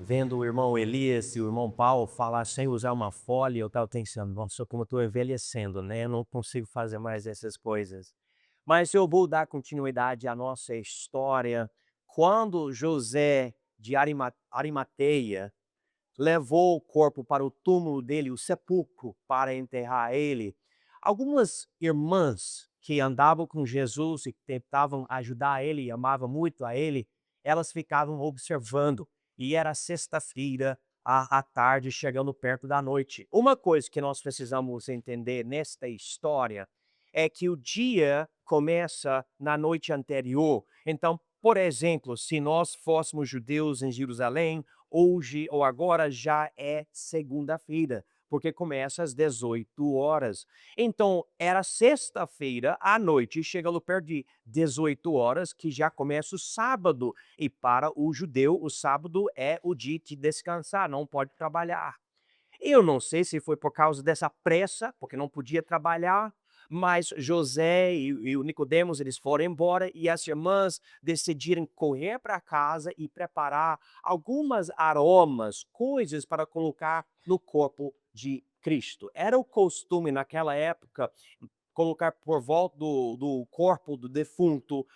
vendo o irmão Elias e o irmão Paulo falar sem usar uma folha, eu estava pensando, nossa, como eu estou envelhecendo, né? Eu não consigo fazer mais essas coisas. Mas eu vou dar continuidade à nossa história. Quando José de Arimateia levou o corpo para o túmulo dele, o sepulcro, para enterrar ele, algumas irmãs que andavam com Jesus e que tentavam ajudar ele e amavam muito a ele, elas ficavam observando. E era sexta-feira, à tarde, chegando perto da noite. Uma coisa que nós precisamos entender nesta história é que o dia começa na noite anterior. Então, por exemplo, se nós fôssemos judeus em Jerusalém, hoje ou agora já é segunda-feira, porque começa às 18 horas. Então, era sexta-feira à noite, chegando perto de 18 horas, que já começa o sábado. E para o judeu, o sábado é o dia de descansar, não pode trabalhar. Eu não sei se foi por causa dessa pressa, porque não podia trabalhar, mas José e o Nicodemos, eles foram embora e as irmãs decidiram correr para casa e preparar algumas aromas, coisas para colocar no corpo de Cristo. Era o costume naquela época colocar por volta do corpo do defunto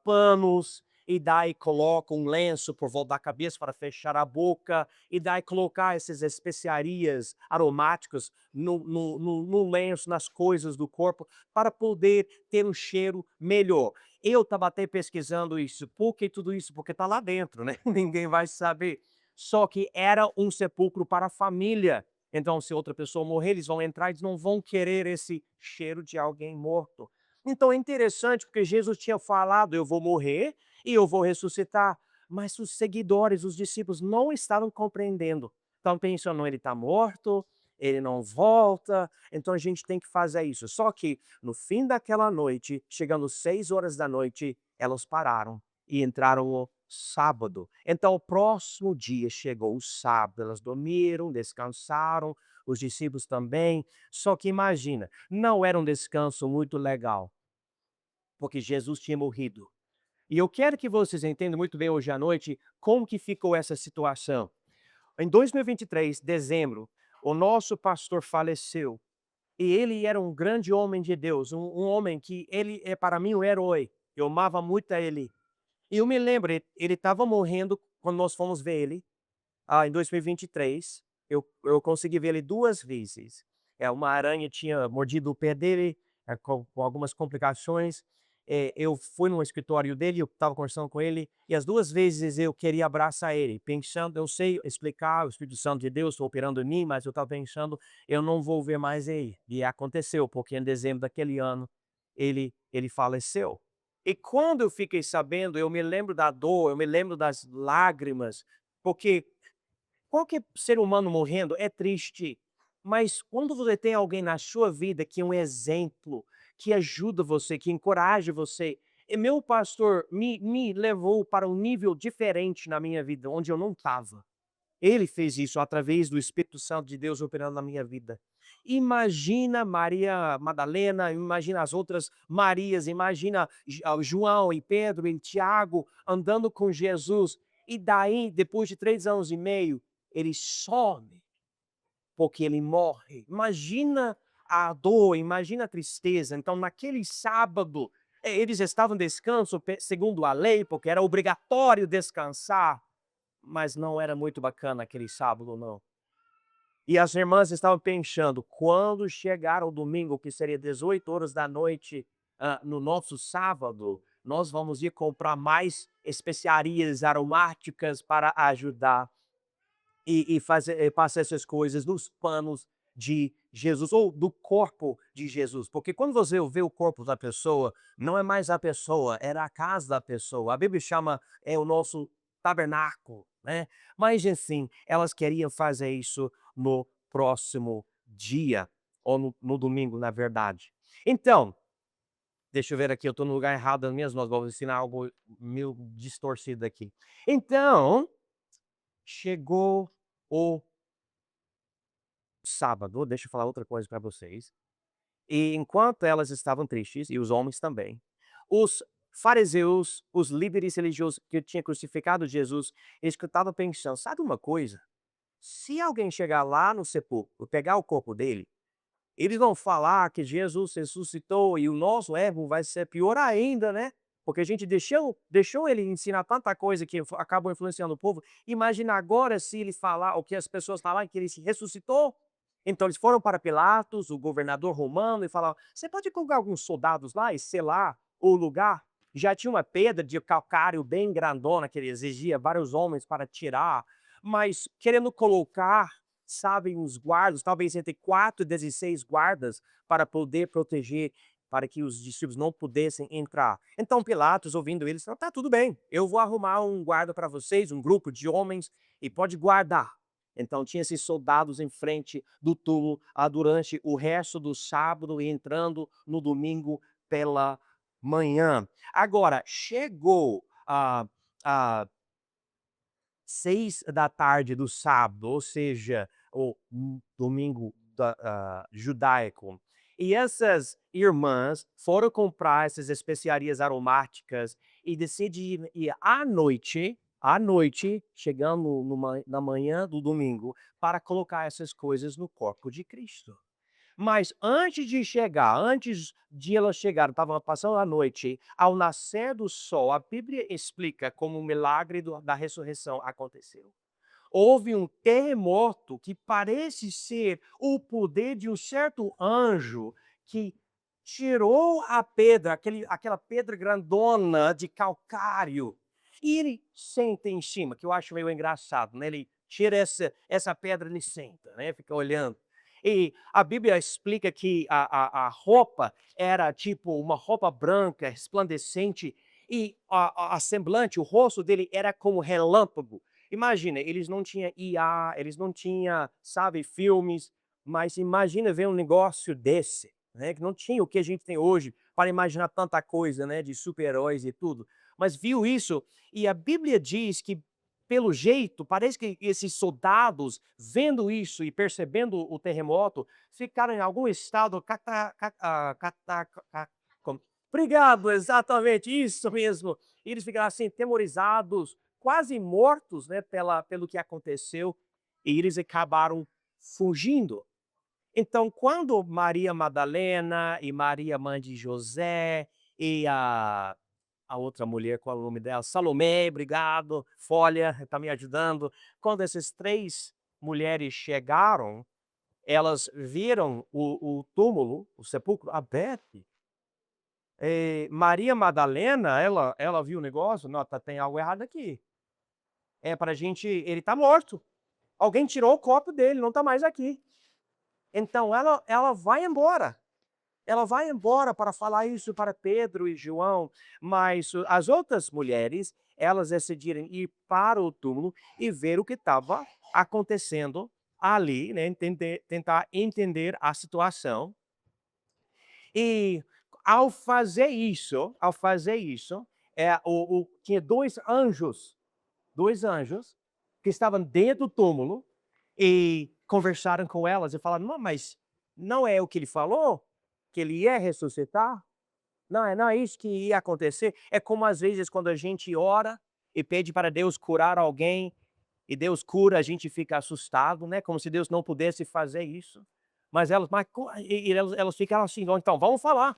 panos, e daí coloca um lenço por volta da cabeça para fechar a boca, e daí colocar essas especiarias aromáticas no lenço, nas coisas do corpo, para poder ter um cheiro melhor. Eu estava até pesquisando isso. Por que tudo isso? Porque está lá dentro, né? Ninguém vai saber. Só que era um sepulcro para a família. Então, se outra pessoa morrer, eles vão entrar, eles não vão querer esse cheiro de alguém morto. Então é interessante porque Jesus tinha falado: eu vou morrer e eu vou ressuscitar. Mas os seguidores, os discípulos, não estavam compreendendo. Estavam pensando, ele está morto, ele não volta, então a gente tem que fazer isso. Só que no fim daquela noite, chegando 6 horas da noite, elas pararam e entraram no sábado. Então o próximo dia chegou o sábado, elas dormiram, descansaram, os discípulos também. Só que imagina, não era um descanso muito legal, porque Jesus tinha morrido. E eu quero que vocês entendam muito bem hoje à noite como que ficou essa situação. Em 2023, dezembro, o nosso pastor faleceu. E ele era um grande homem de Deus, um homem que ele é para mim um herói. Eu amava muito a ele. E eu me lembro, ele estava morrendo quando nós fomos ver ele, em 2023. Eu consegui ver ele 2 vezes. Uma aranha tinha mordido o pé dele, com algumas complicações. Eu fui no escritório dele, eu estava conversando com ele, e as 2 vezes eu queria abraçar ele, pensando, eu sei explicar, o Espírito Santo de Deus está operando em mim, mas eu estava pensando, eu não vou ver mais ele. E aconteceu, porque em dezembro daquele ano, ele faleceu. E quando eu fiquei sabendo, eu me lembro da dor, eu me lembro das lágrimas, porque qualquer ser humano morrendo é triste, mas quando você tem alguém na sua vida que é um exemplo, que ajuda você, que encoraja você, e meu pastor me levou para um nível diferente na minha vida, onde eu não estava. Ele fez isso através do Espírito Santo de Deus operando na minha vida. Imagina Maria Madalena, imagina as outras Marias, imagina João e Pedro e Tiago andando com Jesus. E daí, depois de 3 anos e meio, ele some, porque ele morre. Imagina a dor, imagina a tristeza. Então, naquele sábado, eles estavam em descanso, segundo a lei, porque era obrigatório descansar. Mas não era muito bacana aquele sábado, não. E as irmãs estavam pensando, quando chegar o domingo, que seria 18 horas da noite, no nosso sábado, nós vamos ir comprar mais especiarias aromáticas para ajudar e fazer, passar essas coisas nos panos de Jesus, ou do corpo de Jesus. Porque quando você vê o corpo da pessoa, não é mais a pessoa, era a casa da pessoa. A Bíblia chama, o nosso tabernáculo, né? Mas assim, elas queriam fazer isso no próximo dia, ou no domingo, na verdade. Então, deixa eu ver aqui, eu estou no lugar errado das minhas notas, vou ensinar algo meio distorcido aqui. Então, chegou o sábado, deixa eu falar outra coisa para vocês. E enquanto elas estavam tristes, e os homens também, os fariseus, os líderes religiosos que tinham crucificado Jesus, eles estavam pensando, sabe uma coisa? Se alguém chegar lá no sepulcro, pegar o corpo dele, eles vão falar que Jesus ressuscitou e o nosso erro vai ser pior ainda, né? Porque a gente deixou ele ensinar tanta coisa que acabou influenciando o povo. Imagina agora se ele falar, o que as pessoas falarem que ele se ressuscitou. Então eles foram para Pilatos, o governador romano, e falaram: você pode colocar alguns soldados lá e selar o lugar? Já tinha uma pedra de calcário bem grandona que ele exigia vários homens para tirar, mas querendo colocar, sabe, uns guardas, talvez entre 4 e 16 guardas, para poder proteger, para que os discípulos não pudessem entrar. Então Pilatos, ouvindo eles, falou: tá tudo bem, eu vou arrumar um guarda para vocês, um grupo de homens, e pode guardar. Então tinha esses soldados em frente do túmulo durante o resto do sábado e entrando no domingo pela manhã. Agora, chegou a 6 da tarde do sábado, ou seja, o domingo judaico. E essas irmãs foram comprar essas especiarias aromáticas e decidiram ir à noite, chegando na manhã do domingo, para colocar essas coisas no corpo de Cristo. Mas antes de elas chegarem, estavam passando a noite, ao nascer do sol, a Bíblia explica como o milagre da ressurreição aconteceu. Houve um terremoto que parece ser o poder de um certo anjo que tirou a pedra, aquela pedra grandona de calcário, e ele senta em cima, que eu acho meio engraçado, né? Ele tira essa pedra e ele senta, né? Fica olhando. E a Bíblia explica que a roupa era tipo uma roupa branca, resplandecente, e a semblante, o rosto dele era como relâmpago. Imagina, eles não tinham IA, eles não tinham, sabe, filmes, mas imagina ver um negócio desse, né? Que não tinha o que a gente tem hoje para imaginar tanta coisa, né? De super-heróis e tudo. Mas viu isso, e a Bíblia diz que, pelo jeito, parece que esses soldados, vendo isso e percebendo o terremoto, ficaram em algum estado obrigado, exatamente, isso mesmo. Eles ficaram assim, temorizados, quase mortos, né, pelo que aconteceu, e eles acabaram fugindo. Então, quando Maria Madalena e Maria, mãe de José, e a outra mulher, qual é o nome dela? Salomé, obrigado, Folha, está me ajudando. Quando essas 3 mulheres chegaram, elas viram o túmulo, o sepulcro aberto. Maria Madalena, ela viu o negócio, não, tem algo errado aqui. É pra gente, ele está morto. Alguém tirou o corpo dele, não está mais aqui. Então ela vai embora. Ela vai embora para falar isso para Pedro e João, mas as outras mulheres, elas decidiram ir para o túmulo e ver o que estava acontecendo ali, né? Tentar entender a situação. E ao fazer isso, tinha 2 anjos que estavam dentro do túmulo e conversaram com elas e falaram: não, mas não é o que ele falou? Que ele ia ressuscitar? Não é isso que ia acontecer? É como às vezes quando a gente ora e pede para Deus curar alguém, e Deus cura, a gente fica assustado, né? Como se Deus não pudesse fazer isso. Mas elas ficaram assim, então vamos falar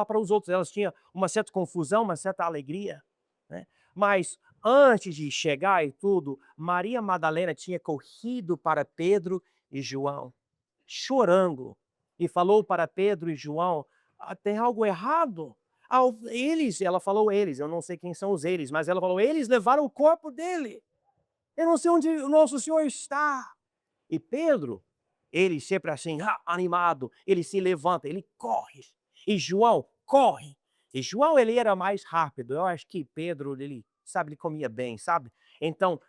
para os outros. Elas tinham uma certa confusão, uma certa alegria, né? Mas antes de chegar e tudo, Maria Madalena tinha corrido para Pedro e João, chorando, e falou para Pedro e João: tem algo errado. Ela falou eles, eu não sei quem são os eles, mas ela falou: eles levaram o corpo dele. Eu não sei onde o nosso Senhor está. E Pedro, ele sempre assim, animado, ele se levanta, ele corre. E João corre. E João, ele era mais rápido. Eu acho que Pedro, ele, sabe, ele comia bem, sabe? Então,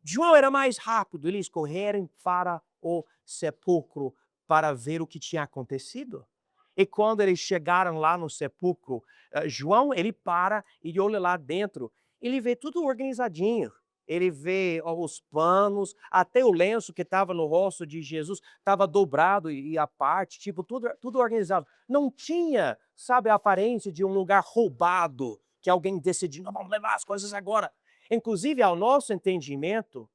João era mais rápido. Eles correram para o sepulcro para ver o que tinha acontecido. E quando eles chegaram lá no sepulcro, João, ele para e olha lá dentro. Ele vê tudo organizadinho. Ele vê os panos, até o lenço que estava no rosto de Jesus estava dobrado e à parte, tipo, tudo organizado. Não tinha, sabe, a aparência de um lugar roubado, que alguém decidiu, não, vamos levar as coisas agora. Inclusive, ao nosso entendimento,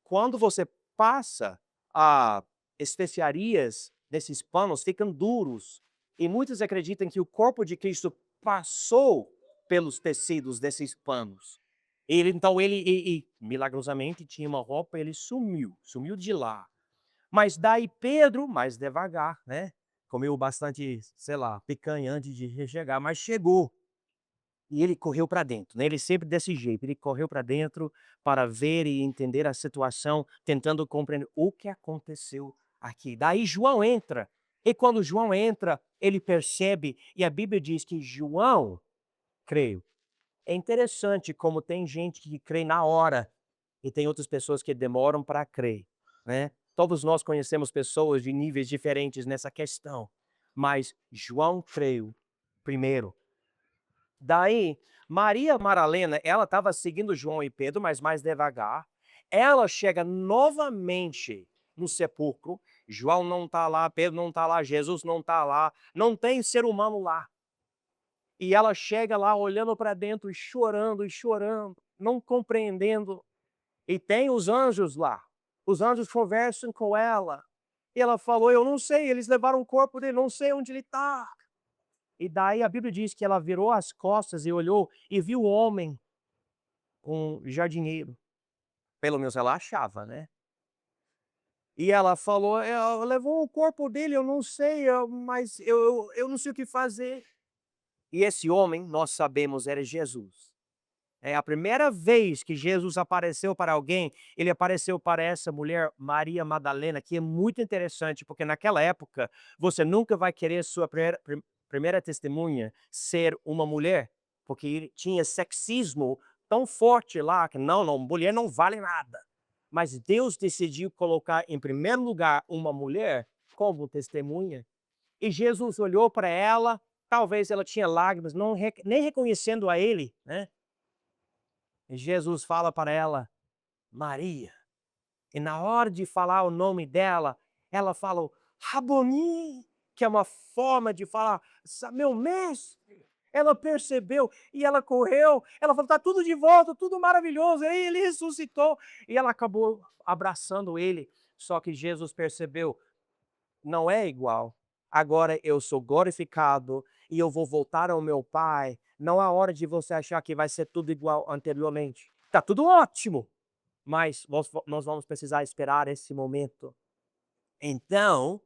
quando você passa a especiarias nesses panos, ficam duros. E muitos acreditam que o corpo de Cristo passou pelos tecidos desses panos. Então ele milagrosamente tinha uma roupa, ele sumiu de lá. Mas daí Pedro, mais devagar, né? Comeu bastante, sei lá, picanha antes de chegar, mas chegou. E ele correu para dentro, né? Ele sempre desse jeito, ele correu para dentro para ver e entender a situação, tentando compreender o que aconteceu aqui. Daí João entra, e quando João entra, ele percebe, e a Bíblia diz que João, creio, é interessante como tem gente que crê na hora, e tem outras pessoas que demoram para crer, né? Todos nós conhecemos pessoas de níveis diferentes nessa questão, mas João creu primeiro. Daí, Maria Madalena, ela estava seguindo João e Pedro, mas mais devagar. Ela chega novamente no sepulcro. João não está lá, Pedro não está lá, Jesus não está lá, não tem ser humano lá. E ela chega lá olhando para dentro e chorando, não compreendendo. E tem os anjos lá. Os anjos conversam com ela. E ela falou: eu não sei, eles levaram o corpo dele, não sei onde ele está. E daí a Bíblia diz que ela virou as costas e olhou e viu o homem, um jardineiro. Pelo menos ela achava, né? E ela falou: levou o corpo dele, eu não sei, mas eu não sei o que fazer. E esse homem, nós sabemos, era Jesus. É a primeira vez que Jesus apareceu para alguém, ele apareceu para essa mulher, Maria Madalena, que é muito interessante, porque naquela época, você nunca vai querer sua primeira testemunha ser uma mulher, porque tinha sexismo tão forte lá, que não, mulher não vale nada. Mas Deus decidiu colocar em primeiro lugar uma mulher como testemunha, e Jesus olhou para ela, talvez ela tinha lágrimas, nem reconhecendo a ele, né? E Jesus fala para ela, Maria. E na hora de falar o nome dela, ela fala Raboni, que é uma forma de falar, meu mestre. Ela percebeu e ela correu, ela falou, tá tudo de volta, tudo maravilhoso. E ele ressuscitou e ela acabou abraçando ele. Só que Jesus percebeu, não é igual. Agora eu sou glorificado e eu vou voltar ao meu Pai. Não há hora de você achar que vai ser tudo igual anteriormente. Tá tudo ótimo, mas nós vamos precisar esperar esse momento. Então,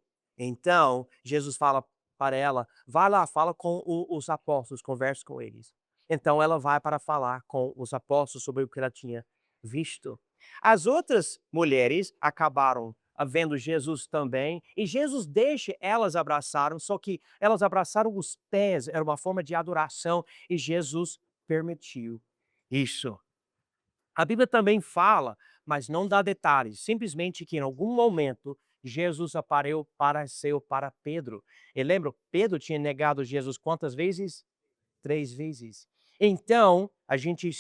Jesus fala para ela, vai lá, fala com os apóstolos, converse com eles. Então ela vai para falar com os apóstolos sobre o que ela tinha visto. As outras mulheres acabaram vendo Jesus também, e Jesus deixa elas abraçaram, só que elas abraçaram os pés, era uma forma de adoração, e Jesus permitiu isso. A Bíblia também fala, mas não dá detalhes, simplesmente que em algum momento Jesus apareceu para Pedro. E lembra, Pedro tinha negado Jesus quantas vezes? 3 vezes. Então, a gente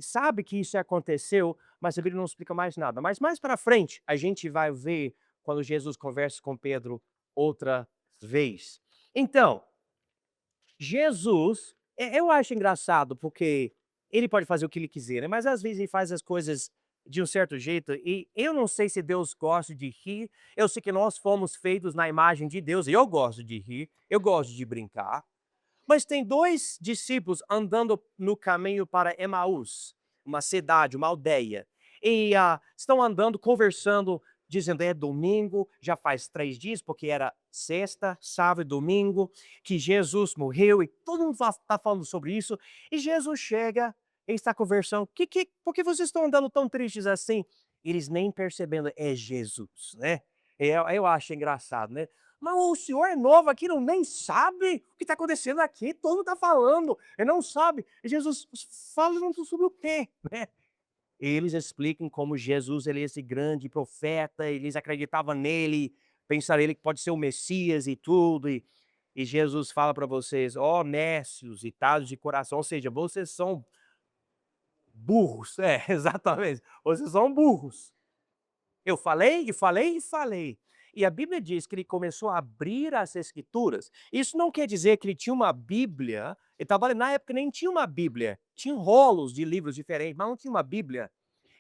sabe que isso aconteceu, mas a Bíblia não explica mais nada. Mas mais para frente, a gente vai ver quando Jesus conversa com Pedro outra vez. Então, Jesus, eu acho engraçado, porque ele pode fazer o que ele quiser, né, mas às vezes ele faz as coisas de um certo jeito, e eu não sei se Deus gosta de rir, eu sei que nós fomos feitos na imagem de Deus, e eu gosto de rir, eu gosto de brincar, mas tem 2 discípulos andando no caminho para Emaús, uma cidade, uma aldeia, e estão andando, conversando, dizendo, é domingo, já faz 3 dias, porque era sexta, sábado e domingo, que Jesus morreu, e todo mundo está falando sobre isso, e Jesus chega, ele está conversando, por que vocês estão andando tão tristes assim? Eles nem percebendo, é Jesus, né? Eu acho engraçado, né? Mas o senhor é novo aqui, não nem sabe o que está acontecendo aqui, todo mundo está falando, ele não sabe. E Jesus fala sobre o quê, né? Eles explicam como Jesus ele é esse grande profeta, eles acreditavam nele, pensaram ele que pode ser o Messias e tudo, e Jesus fala para vocês, ó nécios e tardos de coração, ou seja, vocês são burros, exatamente, vocês são burros. Eu falei e falei e falei. E a Bíblia diz que ele começou a abrir as Escrituras. Isso não quer dizer que ele tinha uma Bíblia. Na época nem tinha uma Bíblia. Tinha rolos de livros diferentes, mas não tinha uma Bíblia.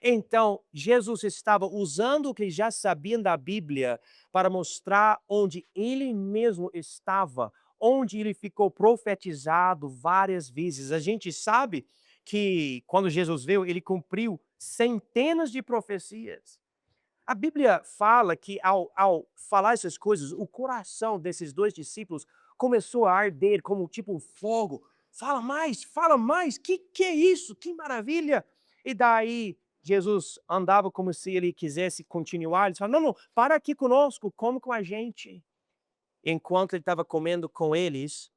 Então, Jesus estava usando o que já sabiam da Bíblia para mostrar onde ele mesmo estava, onde ele ficou profetizado várias vezes. A gente sabe que quando Jesus veio, ele cumpriu centenas de profecias. A Bíblia fala que ao falar essas coisas, o coração desses dois discípulos começou a arder como tipo um fogo. Fala mais, que é isso? Que maravilha! E daí Jesus andava como se ele quisesse continuar. Ele falava, não, para aqui conosco, come com a gente. Enquanto ele estava comendo com eles,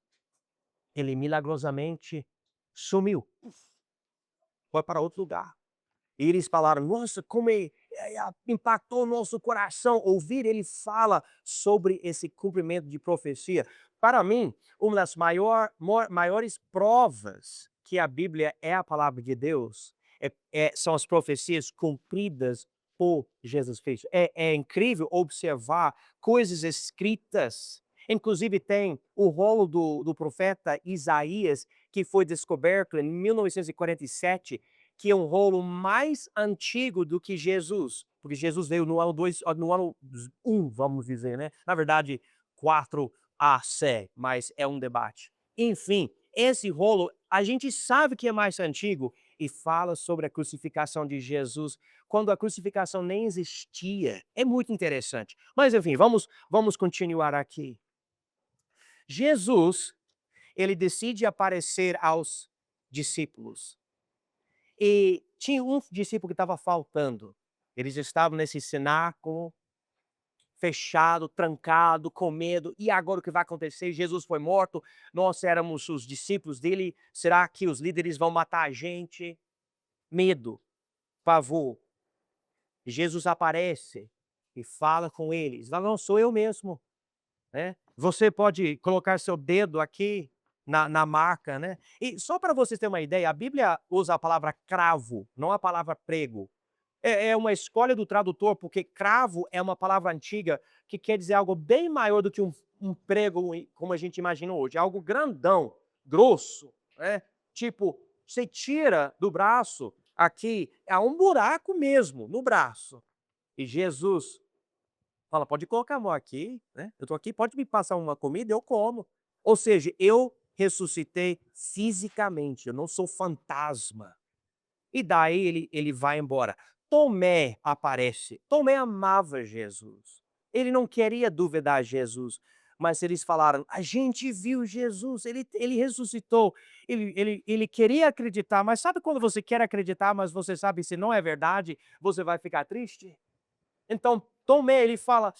ele milagrosamente sumiu. Foi para outro lugar. E eles falaram, nossa, como impactou o nosso coração ouvir ele fala sobre esse cumprimento de profecia. Para mim, uma das maiores provas que a Bíblia é a palavra de Deus são as profecias cumpridas por Jesus Cristo. É incrível observar coisas escritas. Inclusive tem o rolo do profeta Isaías, que foi descoberto em 1947, que é um rolo mais antigo do que Jesus, porque Jesus veio no ano 2, no ano 1, vamos dizer, né? Na verdade, 4 AC, mas é um debate. Enfim, esse rolo a gente sabe que é mais antigo e fala sobre a crucificação de Jesus quando a crucificação nem existia. É muito interessante. Mas enfim, vamos continuar aqui. Jesus, ele decide aparecer aos discípulos. E tinha um discípulo que estava faltando. Eles estavam nesse cenáculo, fechado, trancado, com medo. E agora o que vai acontecer? Jesus foi morto, nós éramos os discípulos dele. Será que os líderes vão matar a gente? Medo, pavor. Jesus aparece e fala com eles. Fala, não, sou eu mesmo. Né? Você pode colocar seu dedo aqui na marca, né? E só para vocês terem uma ideia, a Bíblia usa a palavra cravo, não a palavra prego. É uma escolha do tradutor, porque cravo é uma palavra antiga que quer dizer algo bem maior do que um prego, como a gente imagina hoje. Algo grandão, grosso, né? Tipo, você tira do braço, aqui, há um buraco mesmo no braço. E Jesus fala, pode colocar a mão aqui, né? Eu estou aqui, pode me passar uma comida, eu como. Ou seja, eu ressuscitei fisicamente, eu não sou fantasma. E daí ele vai embora. Tomé aparece. Tomé amava Jesus. Ele não queria duvidar de Jesus, mas eles falaram, a gente viu Jesus, ele ressuscitou. Ele queria acreditar, mas sabe quando você quer acreditar, mas você sabe se não é verdade, você vai ficar triste? Então, Tomé, ele fala,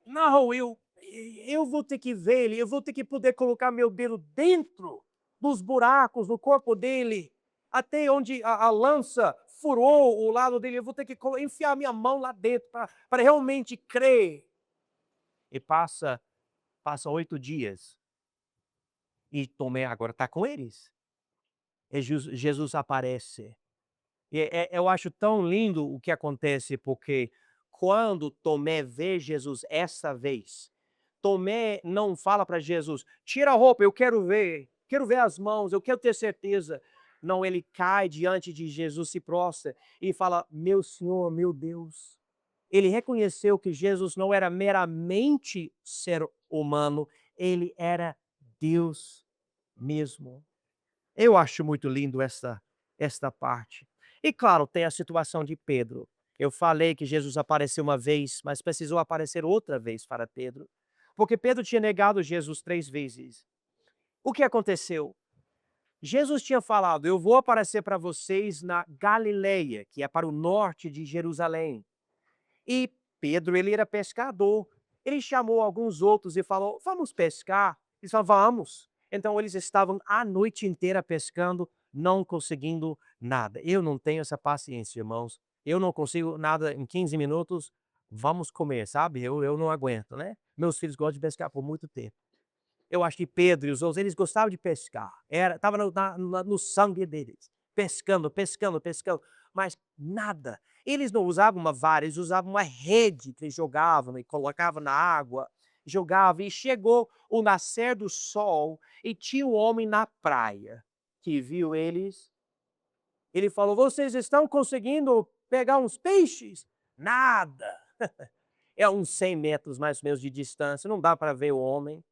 não, eu vou ter que ver ele, eu vou ter que poder colocar meu dedo dentro dos buracos no corpo dele, até onde a lança furou o lado dele, eu vou ter que enfiar minha mão lá dentro para realmente crer. E passa 8 dias, e Tomé agora está com eles. E Jesus aparece. Eu acho tão lindo o que acontece, porque quando Tomé vê Jesus essa vez, Tomé não fala para Jesus, tira a roupa, eu quero ver as mãos, eu quero ter certeza. Não, ele cai diante de Jesus, se prostra e fala, meu Senhor, meu Deus. Ele reconheceu que Jesus não era meramente ser humano, ele era Deus mesmo. Eu acho muito lindo esta parte. E claro, tem a situação de Pedro. Eu falei que Jesus apareceu uma vez, mas precisou aparecer outra vez para Pedro, porque Pedro tinha negado Jesus 3 vezes. O que aconteceu? Jesus tinha falado, eu vou aparecer para vocês na Galileia, que é para o norte de Jerusalém. E Pedro, ele era pescador. Ele chamou alguns outros e falou, vamos pescar? Eles falaram, vamos. Então eles estavam a noite inteira pescando, não conseguindo nada. Eu não tenho essa paciência, irmãos. Eu não consigo nada em 15 minutos. Vamos comer, sabe? Eu não aguento, né? Meus filhos gostam de pescar por muito tempo. Eu acho que Pedro e os outros, eles gostavam de pescar. Estava no sangue deles. Pescando, mas nada. Eles não usavam uma vara, eles usavam uma rede que eles jogavam e colocavam na água, jogavam, e chegou o nascer do sol e tinha um homem na praia que viu eles. Ele falou: vocês estão conseguindo pegar uns peixes? Nada. É uns 100 metros mais ou menos de distância, não dá para ver o homem.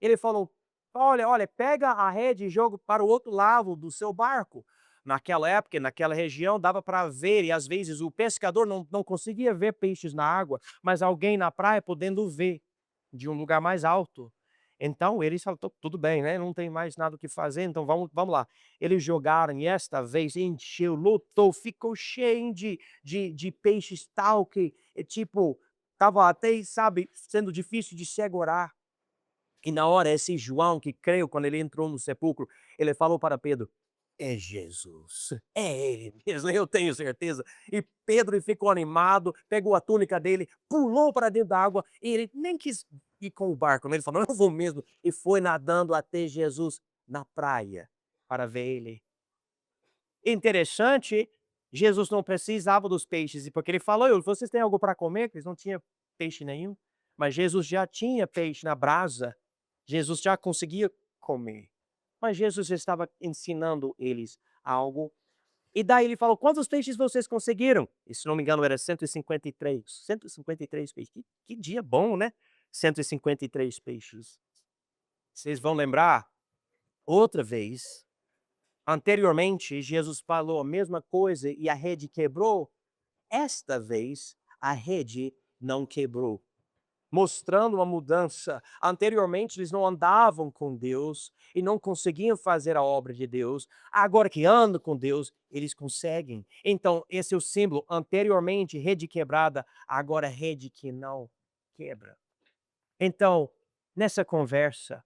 Ele falou: olha, pega a rede e joga para o outro lado do seu barco. Naquela época, naquela região, dava para ver, e às vezes o pescador não conseguia ver peixes na água, mas alguém na praia podendo ver de um lugar mais alto. Então eles falaram: tudo bem, né? Não tem mais nada o que fazer, então vamos lá. Eles jogaram e esta vez encheu, lotou, ficou cheio de peixes tal que, tipo, estava até, sabe, sendo difícil de segurar. E na hora esse João que creu quando ele entrou no sepulcro, ele falou para Pedro: "É Jesus, é ele mesmo, eu tenho certeza". E Pedro ficou animado, pegou a túnica dele, pulou para dentro da água e ele nem quis ir com o barco, né, ele falou: "Eu vou mesmo", e foi nadando até Jesus na praia para ver ele. Interessante, Jesus não precisava dos peixes, e porque ele falou: Vocês têm algo para comer?", que eles não tinham peixe nenhum, mas Jesus já tinha peixe na brasa, Jesus já conseguia comer. Mas Jesus estava ensinando eles algo, e daí ele falou: "Quantos peixes vocês conseguiram?", e se não me engano era 153, 153 peixes, que dia bom, né, 153 peixes. Vocês vão lembrar, outra vez, anteriormente, Jesus falou a mesma coisa e a rede quebrou. Esta vez, a rede não quebrou, mostrando uma mudança. Anteriormente, eles não andavam com Deus e não conseguiam fazer a obra de Deus. Agora que andam com Deus, eles conseguem. Então, esse é o símbolo. Anteriormente, rede quebrada, agora rede que não quebra. Então, nessa conversa,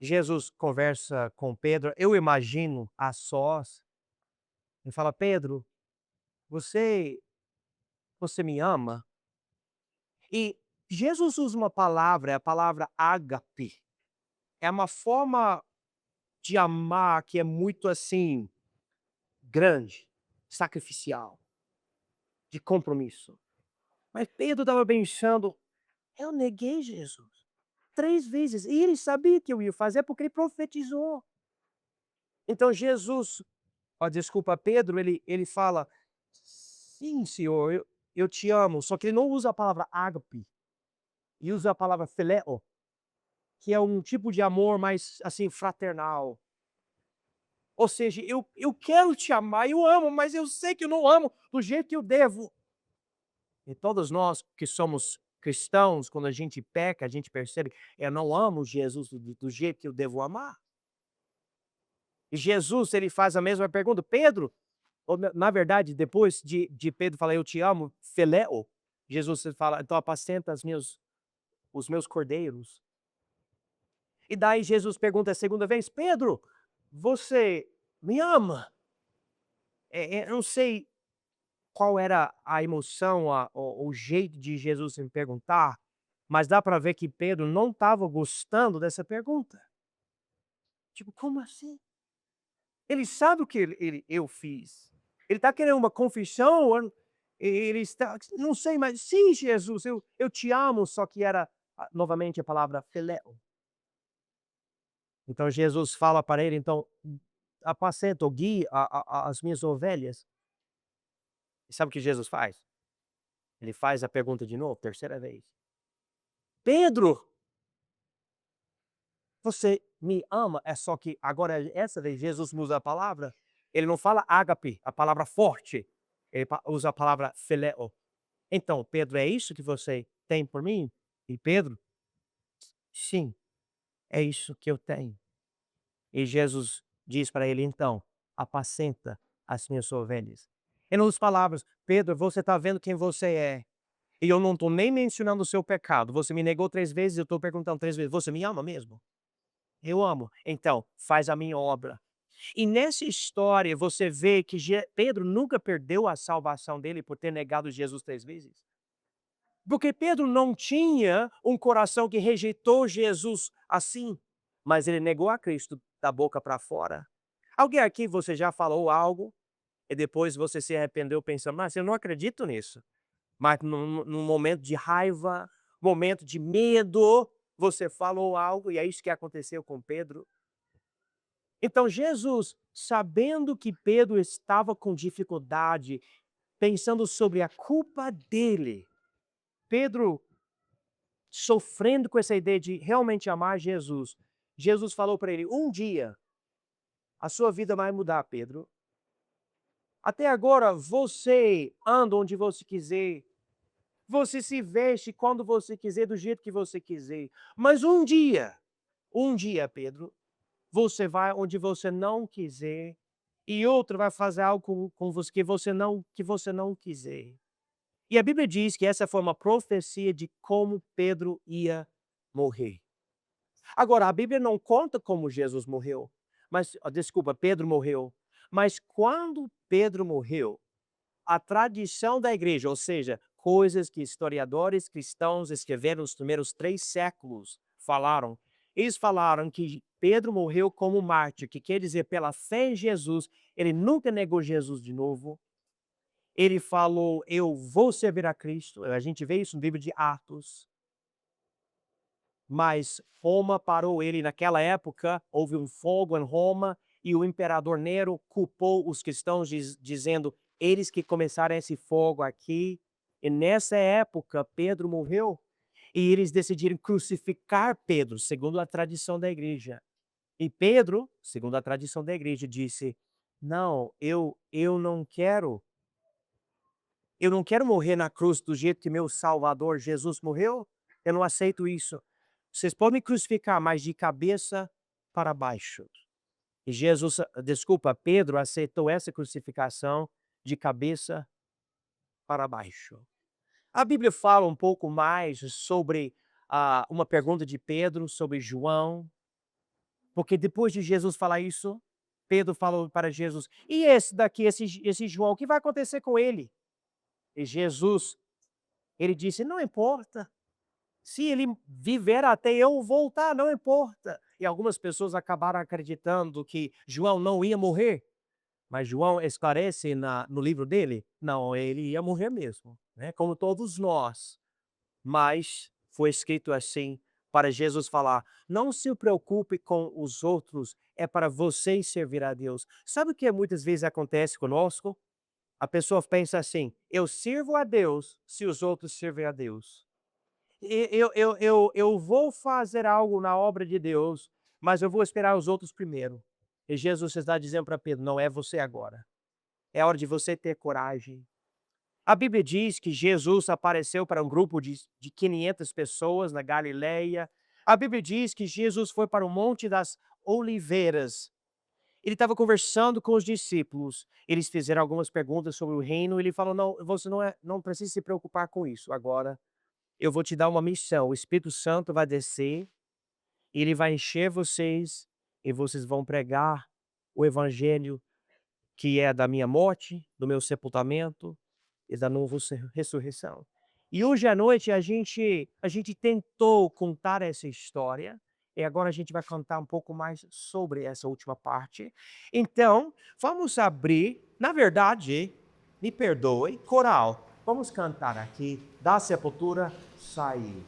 Jesus conversa com Pedro, eu imagino a sós, ele fala: "Pedro, você você me ama?". E Jesus usa uma palavra, é a palavra ágape. É uma forma de amar que é muito, assim, grande, sacrificial, de compromisso. Mas Pedro estava pensando: "Eu neguei Jesus 3 vezes", e ele sabia que eu ia fazer, porque ele profetizou. Então Jesus, ó, desculpa, Pedro, ele fala: "Sim, Senhor, eu te amo", só que ele não usa a palavra ágape, e usa a palavra filéu, que é um tipo de amor mais, assim, fraternal. Ou seja, eu quero te amar, eu amo, mas eu sei que eu não amo do jeito que eu devo. E todos nós que somos cristãos, quando a gente peca, a gente percebe: "Eu não amo Jesus do jeito que eu devo amar". E Jesus, ele faz a mesma pergunta: "Pedro", ou na verdade, depois de Pedro falar: "Eu te amo", filéu, Jesus fala: "Então apacenta os meus cordeiros". E daí Jesus pergunta a segunda vez: "Pedro, você me ama?". Eu não sei qual era a emoção, o jeito de Jesus me perguntar, mas dá para ver que Pedro não estava gostando dessa pergunta. Tipo: "Como assim?". Ele sabe o que eu fiz. Ele está querendo uma confissão, ou ele está, não sei, mas sim, Jesus, eu te amo, só que era, novamente a palavra filéu. Então Jesus fala para ele: "Então, apacenta ou guia as minhas ovelhas". E sabe o que Jesus faz? Ele faz a pergunta de novo, terceira vez: "Pedro, você me ama?". É só que agora, essa vez, Jesus usa a palavra, ele não fala ágape, a palavra forte, ele usa a palavra filéu. "Então, Pedro, é isso que você tem por mim?". E Pedro: "Sim, é isso que eu tenho". E Jesus diz para ele: "Então, apacenta as minhas ovelhas". Em outras palavras: "Pedro, você está vendo quem você é, e eu não estou nem mencionando o seu pecado. Você me negou 3 vezes, eu estou perguntando 3 vezes: você me ama mesmo?". "Eu amo". "Então, faz a minha obra". E nessa história você vê que Pedro nunca perdeu a salvação dele por ter negado Jesus 3 vezes. Porque Pedro não tinha um coração que rejeitou Jesus assim, mas ele negou a Cristo da boca para fora. Alguém aqui, você já falou algo e depois você se arrependeu pensando, mas eu não acredito nisso. Mas num momento de raiva, momento de medo, você falou algo e é isso que aconteceu com Pedro. Então Jesus, sabendo que Pedro estava com dificuldade, pensando sobre a culpa dele, Pedro sofrendo com essa ideia de realmente amar Jesus, Jesus falou para ele: um dia a sua vida vai mudar, Pedro. Até agora você anda onde você quiser, você se veste quando você quiser, do jeito que você quiser. Mas um dia, Pedro, você vai onde você não quiser e outro vai fazer algo com você que você não quiser. E a Bíblia diz que essa foi uma profecia de como Pedro ia morrer. Agora, a Bíblia não conta como Jesus morreu, mas, desculpa, Pedro morreu. Mas quando Pedro morreu, a tradição da igreja, ou seja, coisas que historiadores cristãos escreveram nos primeiros 3 séculos falaram, eles falaram que Pedro morreu como mártir, que quer dizer, pela fé em Jesus, ele nunca negou Jesus de novo. Ele falou, eu vou servir a Cristo, a gente vê isso no livro de Atos. Mas Roma parou ele naquela época, houve um fogo em Roma e o imperador Nero culpou os cristãos dizendo, eles que começaram esse fogo aqui. E nessa época Pedro morreu e eles decidiram crucificar Pedro, segundo a tradição da igreja. E Pedro, segundo a tradição da igreja, disse, não, eu não quero morrer na cruz do jeito que meu Salvador Jesus morreu. Eu não aceito isso. Vocês podem me crucificar, mas de cabeça para baixo. E Pedro aceitou essa crucificação de cabeça para baixo. A Bíblia fala um pouco mais sobre uma pergunta de Pedro sobre João, porque depois de Jesus falar isso, Pedro falou para Jesus, e esse daqui, esse João, o que vai acontecer com ele? E Jesus, ele disse, não importa. Se ele viver até eu voltar, não importa. E algumas pessoas acabaram acreditando que João não ia morrer. Mas João esclarece no livro dele, não, ele ia morrer mesmo, né? Como todos nós. Mas foi escrito assim para Jesus falar, não se preocupe com os outros, é para vocês servir a Deus. Sabe o que muitas vezes acontece conosco? A pessoa pensa assim, eu sirvo a Deus se os outros servem a Deus. Eu vou fazer algo na obra de Deus, mas eu vou esperar os outros primeiro. E Jesus está dizendo para Pedro, não é você agora. É hora de você ter coragem. A Bíblia diz que Jesus apareceu para um grupo de 500 pessoas na Galileia. A Bíblia diz que Jesus foi para o Monte das Oliveiras. Ele estava conversando com os discípulos. Eles fizeram algumas perguntas sobre o reino. Ele falou, não, você não precisa se preocupar com isso agora. Eu vou te dar uma missão. O Espírito Santo vai descer, ele vai encher vocês e vocês vão pregar o evangelho que é da minha morte, do meu sepultamento e da nova ressurreição. E hoje à noite a gente tentou contar essa história e agora a gente vai contar um pouco mais sobre essa última parte. Então, vamos abrir, na verdade, me perdoe, coral. Vamos cantar aqui, da sepultura sair.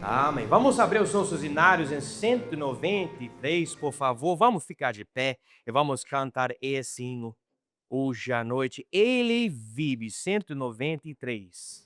Amém. Vamos abrir os nossos hinários em 193, por favor. Vamos ficar de pé e vamos cantar esse hino hoje à noite. Ele vive, 193.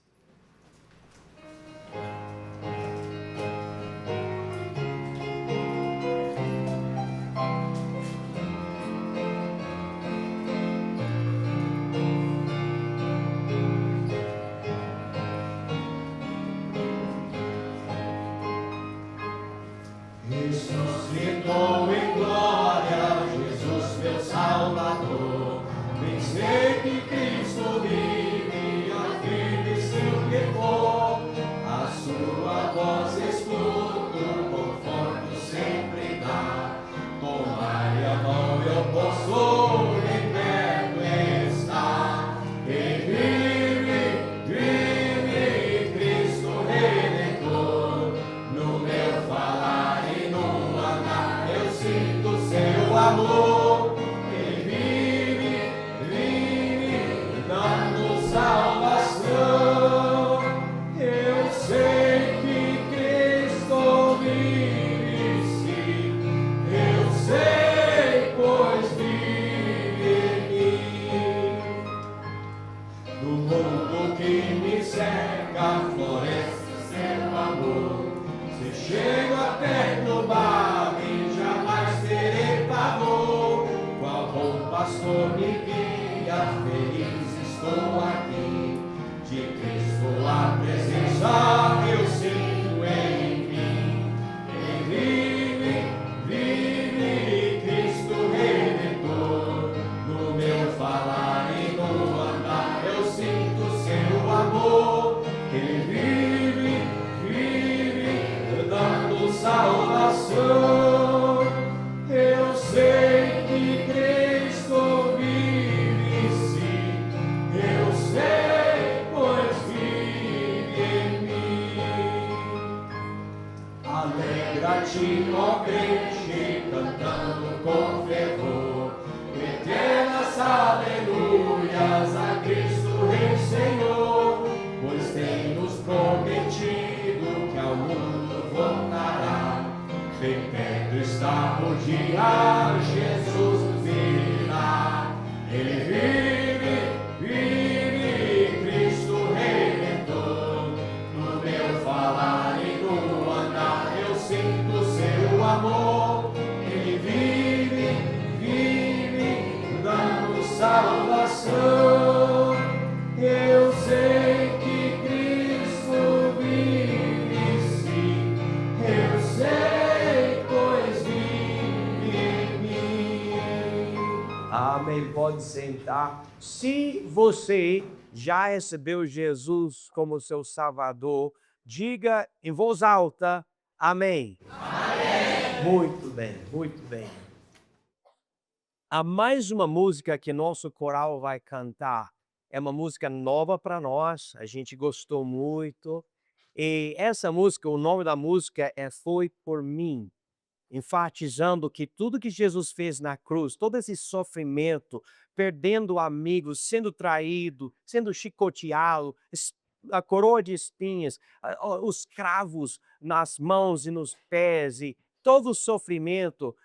Ressuscitou em glória, Jesus meu Salvador. Bem sei que Cristo vive, a vida se o que for. A sua voz escuto, conforto sempre dá. Tomai a mão, eu posso, bem perto estar. E vive Cristo Redentor, no meu falar e no andar eu sinto seu amor. Ele vive, dando salvação. Eu sei que Cristo vive, sim. Eu sei, pois vive em mim. No mundo que me cerca, floresce seu amor. Se chego a perturbar-me, jamais terei pavor. Qual bom pastor me guia, feliz estou aqui. De Cristo a presença eu sinto em mim. Vive Cristo Redentor. No meu falar e no andar eu sinto seu amor. Ele vive, dando salvação. Eu sei que Cristo vive, sim. Eu sei, pois vive em mim. Alegra-te, ó crente, cantando com fervor. Eternas aleluias a Cristo Rei Senhor, pois tem nos prometido que ao mundo voltará. Bem perto está o dia, Jesus virá. Ele vive, Cristo Redentor. No meu falar e no andar eu sinto seu amor. Ele vive, dando salvação. Eu sei que Cristo vive, sim. Eu sei, pois vive em mim. Amém. Pode sentar. Se você já recebeu Jesus como seu Salvador, diga em voz alta, amém. Amém. Muito bem, muito bem. Há mais uma música que nosso coral vai cantar. É uma música nova para nós, a gente gostou muito. E essa música, o nome da música é Foi por Mim, enfatizando que tudo que Jesus fez na cruz, todo esse sofrimento, perdendo amigos, sendo traído, sendo chicoteado, a coroa de espinhos, os cravos nas mãos e nos pés, e todo o sofrimento,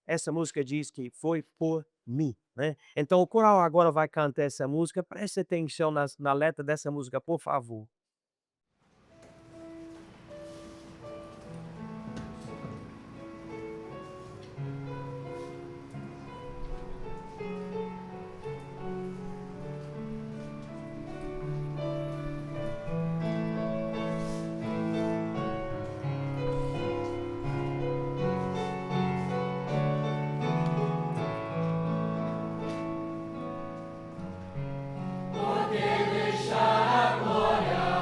essa música diz que foi por mim, né? Então o coral agora vai cantar essa música, preste atenção na letra dessa música, por favor. Deixar a glória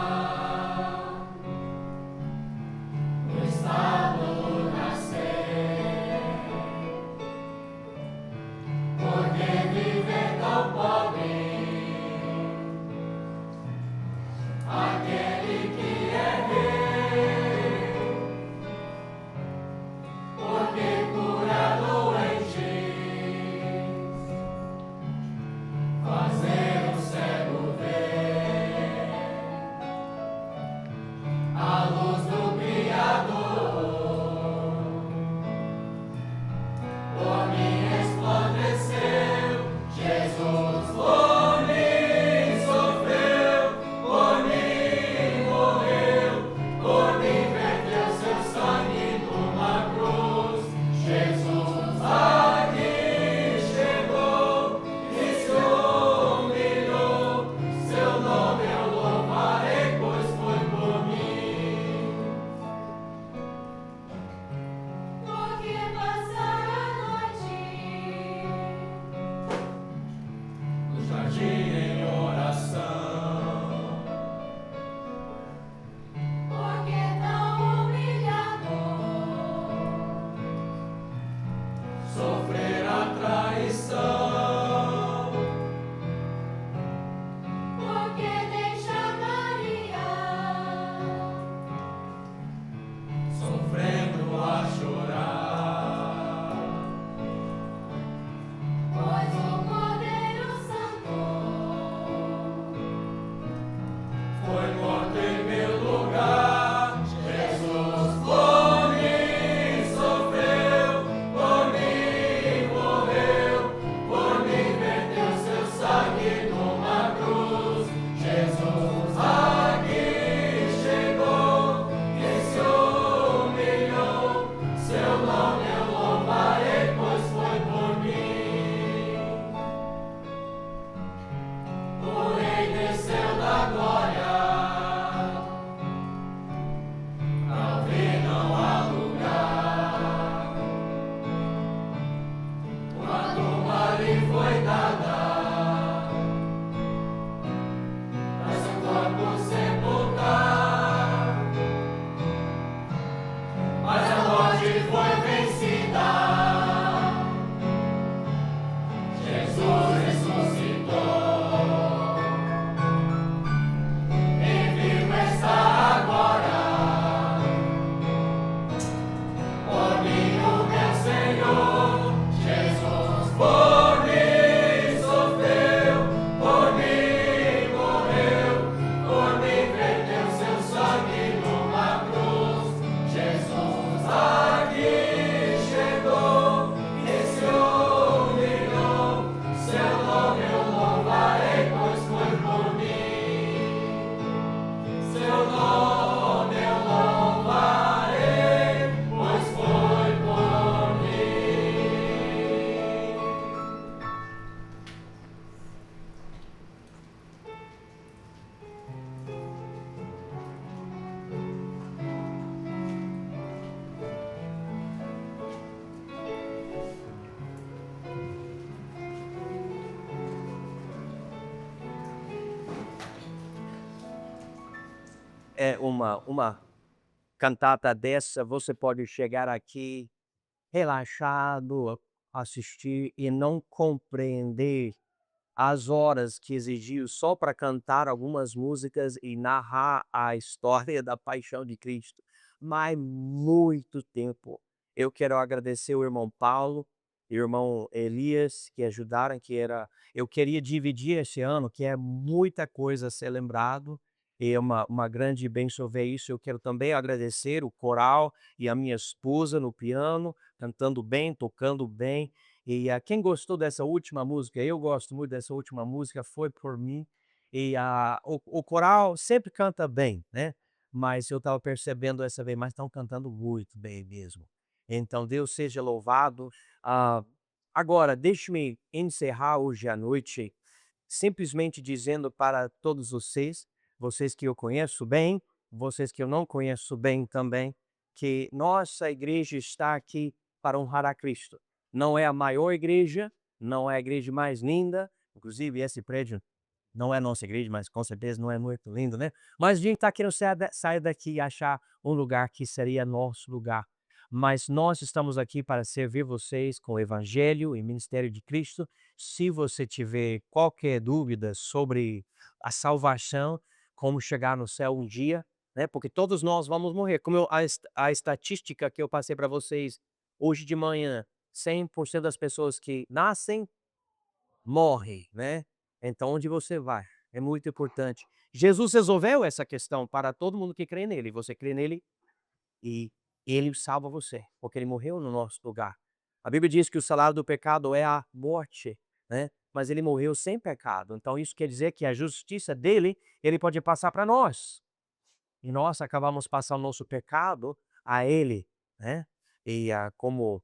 foi vencida. Jesus ressuscitou, e vivo está agora. Por mim o meu Senhor, Jesus por mim sofreu, por mim morreu, por mim verteu seu sangue numa cruz. Jesus aqui chegou e se humilhou, seu nome eu louvarei, pois foi por mim. Seu nome eu louvarei, pois foi por mim. É uma cantata dessa, você pode chegar aqui relaxado, assistir e não compreender as horas que exigiu só para cantar algumas músicas e narrar a história da paixão de Cristo, mas muito tempo. Eu quero agradecer o irmão Paulo e o irmão Elias que ajudaram, eu queria dividir esse ano, que é muita coisa a ser lembrado, e é uma grande bênção ver isso. Eu quero também agradecer o coral e a minha esposa no piano, cantando bem, tocando bem. E quem gostou dessa última música, eu gosto muito dessa última música, Foi Por Mim. E o coral sempre canta bem, né? Mas eu estava percebendo essa vez, mas estão cantando muito bem mesmo. Então, Deus seja louvado. Ah, Agora, deixe-me encerrar hoje à noite simplesmente dizendo para todos vocês, vocês que eu conheço bem, vocês que eu não conheço bem também, que nossa igreja está aqui para honrar a Cristo. Não é a maior igreja, não é a igreja mais linda, inclusive esse prédio não é nossa igreja, mas com certeza não é muito lindo, né? Mas a gente está querendo sair daqui e achar um lugar que seria nosso lugar. Mas nós estamos aqui para servir vocês com o Evangelho e Ministério de Cristo. Se você tiver qualquer dúvida sobre a salvação, como chegar no céu um dia, né? Porque todos nós vamos morrer. Como a estatística que eu passei para vocês hoje de manhã, 100% das pessoas que nascem morrem, né? Então, onde você vai? É muito importante. Jesus resolveu essa questão para todo mundo que crê nele. Você crê nele e ele salva você, porque ele morreu no nosso lugar. A Bíblia diz que o salário do pecado é a morte, né? Mas ele morreu sem pecado. Então, isso quer dizer que a justiça dele, ele pode passar para nós. E nós acabamos passando o nosso pecado a ele, né? E como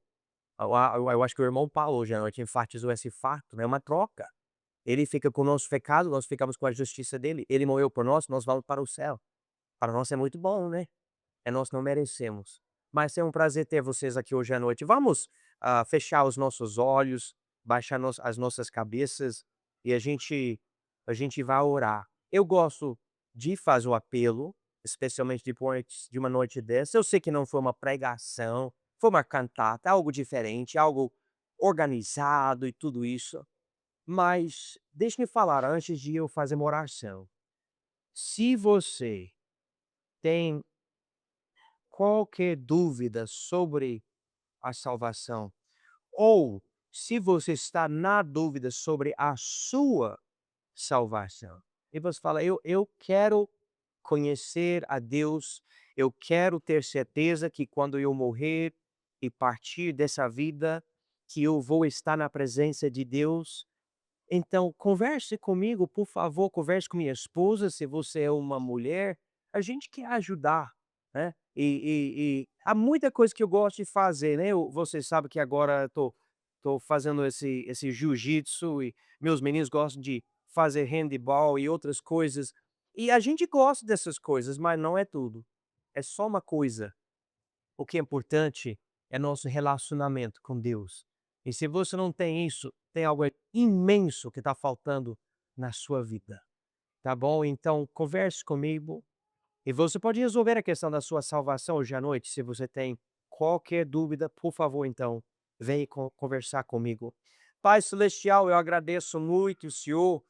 eu acho que o irmão Paulo hoje à noite enfatizou esse fato, né? Uma troca. Ele fica com o nosso pecado, nós ficamos com a justiça dele. Ele morreu por nós vamos para o céu. Para nós é muito bom, né? Nós não merecemos. Mas é um prazer ter vocês aqui hoje à noite. Vamos fechar os nossos olhos, baixar as nossas cabeças e a gente vai orar. Eu gosto de fazer o apelo, especialmente depois de uma noite dessa. Eu sei que não foi uma pregação, foi uma cantata, algo diferente, algo organizado e tudo isso. Mas deixe-me falar antes de eu fazer uma oração. Se você tem qualquer dúvida sobre a salvação, ou se você está na dúvida sobre a sua salvação, e você fala, eu quero conhecer a Deus, eu quero ter certeza que quando eu morrer e partir dessa vida, que eu vou estar na presença de Deus. Então, converse comigo, por favor, converse com minha esposa, se você é uma mulher, a gente quer ajudar, né? E há muita coisa que eu gosto de fazer, né? Você sabe que agora tô fazendo esse jiu-jitsu e meus meninos gostam de fazer handebol e outras coisas. E a gente gosta dessas coisas, mas não é tudo. É só uma coisa. O que é importante é nosso relacionamento com Deus. E se você não tem isso, tem algo imenso que está faltando na sua vida. Tá bom? Então, converse comigo. E você pode resolver a questão da sua salvação hoje à noite, se você tem qualquer dúvida, por favor, então, venha conversar comigo. Pai Celestial, eu agradeço muito o Senhor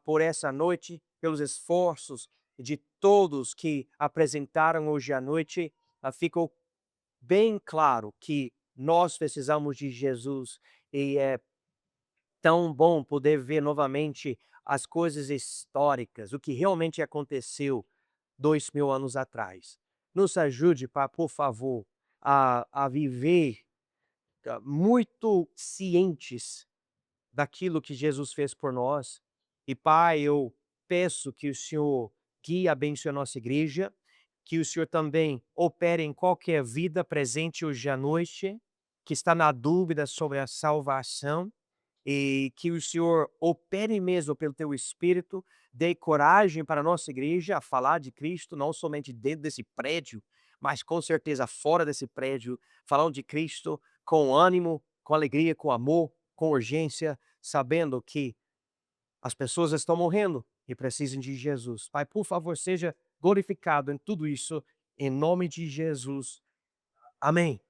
por essa noite, pelos esforços de todos que apresentaram hoje à noite. Ficou bem claro que nós precisamos de Jesus e é tão bom poder ver novamente as coisas históricas, o que realmente aconteceu 2000 anos atrás. Nos ajude, Pai, por favor, a viver muito cientes daquilo que Jesus fez por nós. E, Pai, eu peço que o Senhor guie e abençoe a nossa igreja, que o Senhor também opere em qualquer vida presente hoje à noite, que está na dúvida sobre a salvação, e que o Senhor opere mesmo pelo teu Espírito, dê coragem para a nossa igreja a falar de Cristo, não somente dentro desse prédio, mas com certeza fora desse prédio, falando de Cristo com ânimo, com alegria, com amor, com urgência, sabendo que as pessoas estão morrendo e precisam de Jesus. Pai, por favor, seja glorificado em tudo isso, em nome de Jesus. Amém.